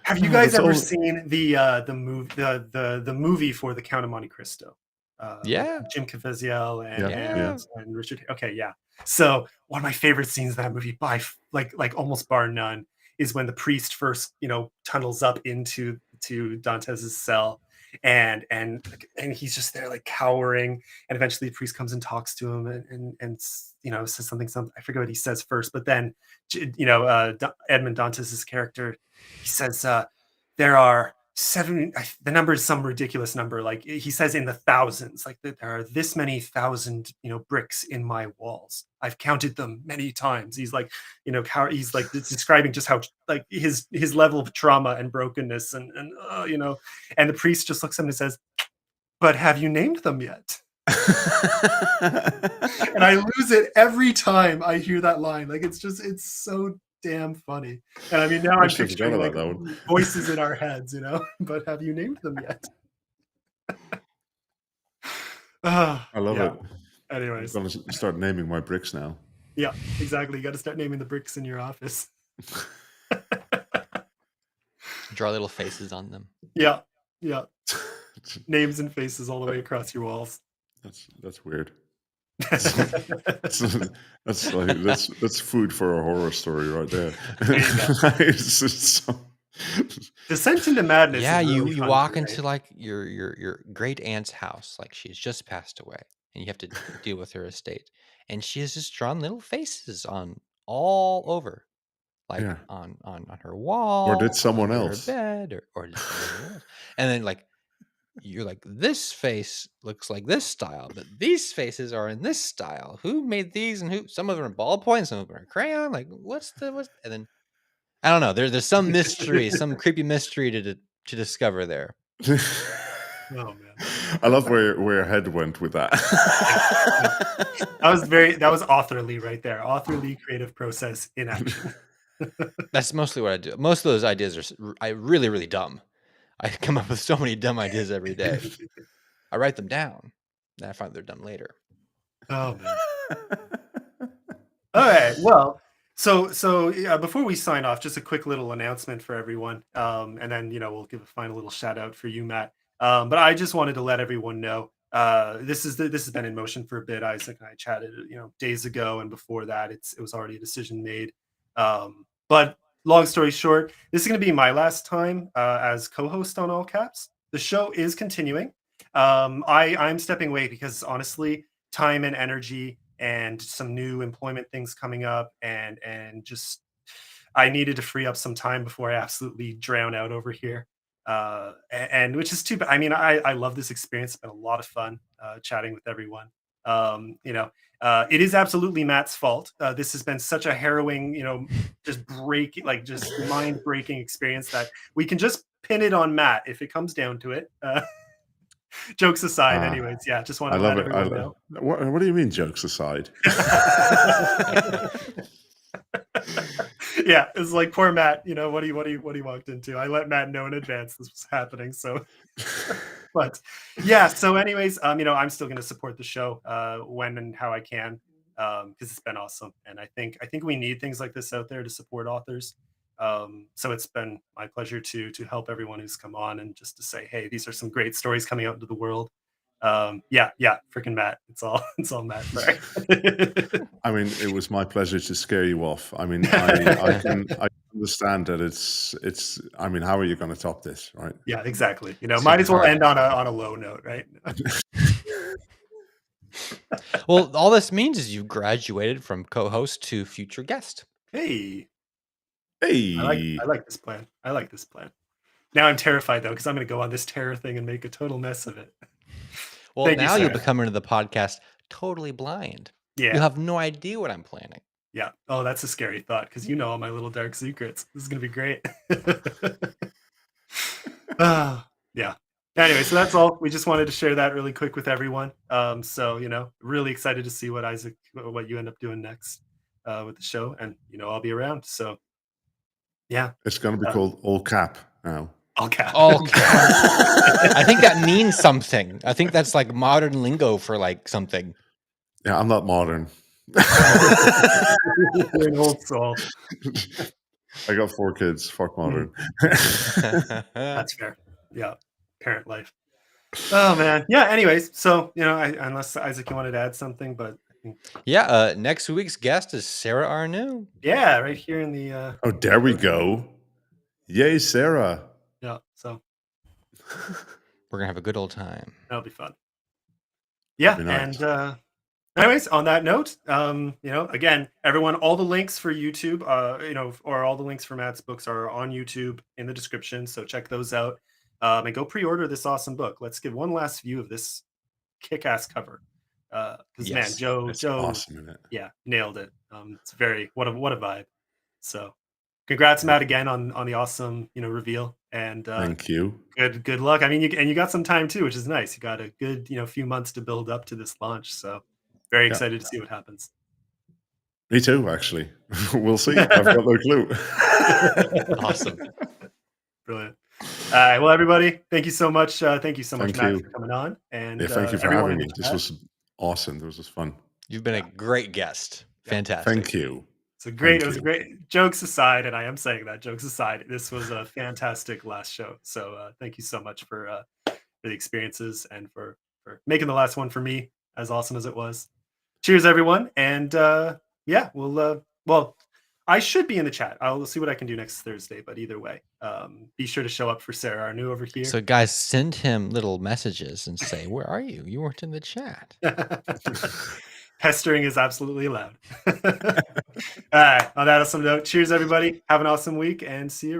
Have you guys ever seen the movie for The Count of Monte Cristo? Yeah. Jim Caviezel and Richard. Okay, yeah. So one of my favorite scenes in that movie, by like almost bar none, is when the priest first tunnels up into Dantes's cell, and he's just there like cowering, and eventually the priest comes and talks to him and says something. I forget what he says first, but then Edmond Dantes's character, he says there are 7. The number is some ridiculous number. Like he says in the thousands, like there are this many thousand, bricks in my walls. I've counted them many times. He's like, he's like describing just how like his level of trauma and brokenness and the priest just looks at him and says, "But have you named them yet?" And I lose it every time I hear that line. Like it's so damn funny. And I mean, now I'm picturing like voices in our heads, but have you named them yet? I love it. Anyways, I'm gonna start naming my bricks now. Yeah, exactly. You got to start naming the bricks in your office. draw little faces on them. Yeah. Names and faces all the way across your walls. That's weird. That's food for a horror story right there. Descent into Madness. Yeah, is you really fun walk too, into like your great aunt's house, like she's just passed away, and you have to deal with her estate, and she has just drawn little faces on all over, like Yeah. on her wall, Or did someone under else? her bed, or did someone else, and then like you're like, this face looks like this style, but these faces are in this style. Who made these? And who? Some of them are ballpoint, some of them are crayon. Like, what's? And then I don't know. There's some mystery, some creepy mystery to discover there. Oh man, I love where your head went with that. that was authorly right there. Authorly creative process in action. That's mostly what I do. Most of those ideas are really, really dumb. I come up with so many dumb ideas every day. I write them down, and I find they're dumb later. Oh man. All right. Well, so before we sign off, just a quick little announcement for everyone, and then we'll give a final little shout out for you, Matt. But I just wanted to let everyone know this has been in motion for a bit. Isaac and I chatted, days ago, and before that, it was already a decision made. But long story short, this is going to be my last time as co-host on All Caps. The show is continuing. I'm stepping away because honestly, time and energy and some new employment things coming up, and just I needed to free up some time before I absolutely drown out over here. And which is too bad. I mean, I love this experience. It's been a lot of fun chatting with everyone. It is absolutely Matt's fault. This has been such a harrowing, just mind breaking experience that we can just pin it on Matt if it comes down to it. Jokes aside, anyways, yeah, just want to let everyone know. What do you mean, jokes aside? Yeah, it's like poor Matt. What he walked into. I let Matt know in advance this was happening. So, but yeah. So, anyways, I'm still going to support the show when and how I can because it's been awesome, and I think we need things like this out there to support authors. So it's been my pleasure to help everyone who's come on and just to say, hey, these are some great stories coming out into the world. Yeah, freaking Matt. It's all Matt. Sorry. I mean, it was my pleasure to scare you off. I mean, I understand that it's. I mean, how are you going to top this, right? Yeah, exactly. Might as well end on a low note, right? Well, all this means is you graduated from co-host to future guest. Hey. Hey, I like this plan. Now I'm terrified though because I'm going to go on this terror thing and make a total mess of it. Well, now you'll be coming to the podcast totally blind. Yeah, you'll have no idea what I'm planning. Yeah. Oh, that's a scary thought because all my little dark secrets. This is going to be great. Yeah. Anyway, so that's all. We just wanted to share that really quick with everyone. So really excited to see what you end up doing next with the show, and I'll be around. So. Yeah. It's going to be called All Cap now. All Cap. All Cap. I think that means something. I think that's like modern lingo for like something. Yeah, I'm not modern. You're an old soul. I got 4 kids. Fuck modern. That's fair. Yeah. Parent life. Oh, man. Yeah. Anyways, so, unless Isaac, you wanted to add something, but yeah, next week's guest is Sarah Arnoux. Yeah, right here in the oh, there we go. Yay, Sarah. Yeah, so we're gonna have a good old time. That'll be fun. Yeah, nice. And anyways, on that note, again, everyone, all the links for YouTube, or all the links for Matt's books are on YouTube in the description, so check those out. And go pre-order this awesome book. Let's give one last view of this kick-ass cover. Because man, Joe, awesome, isn't it? Yeah, nailed it. It's very what a vibe. So, congrats, Matt, again on the awesome reveal. And thank you. Good luck. I mean, you got some time too, which is nice. You got a good few months to build up to this launch. So, very excited to see what happens. Me too, actually. We'll see. I've got no clue. Awesome. Brilliant. All right, well, everybody, thank you so much. Thank you so much, Matt, for coming on. And thank you for having me. This was awesome. This was fun. You've been a great guest. Fantastic. Thank you. So Thank it was a you. great, jokes aside, and I am saying that, jokes aside, this was a fantastic last show. So thank you so much for the experiences and for making the last one for me as awesome as it was. Cheers, everyone. And yeah, well, I should be in the chat. I'll see what I can do next Thursday, but either way, be sure to show up for Sarah Arnu over here. So, guys, send him little messages and say, "Where are you? You weren't in the chat." Pestering is absolutely allowed. All right, on that awesome note, cheers, everybody. Have an awesome week and see you.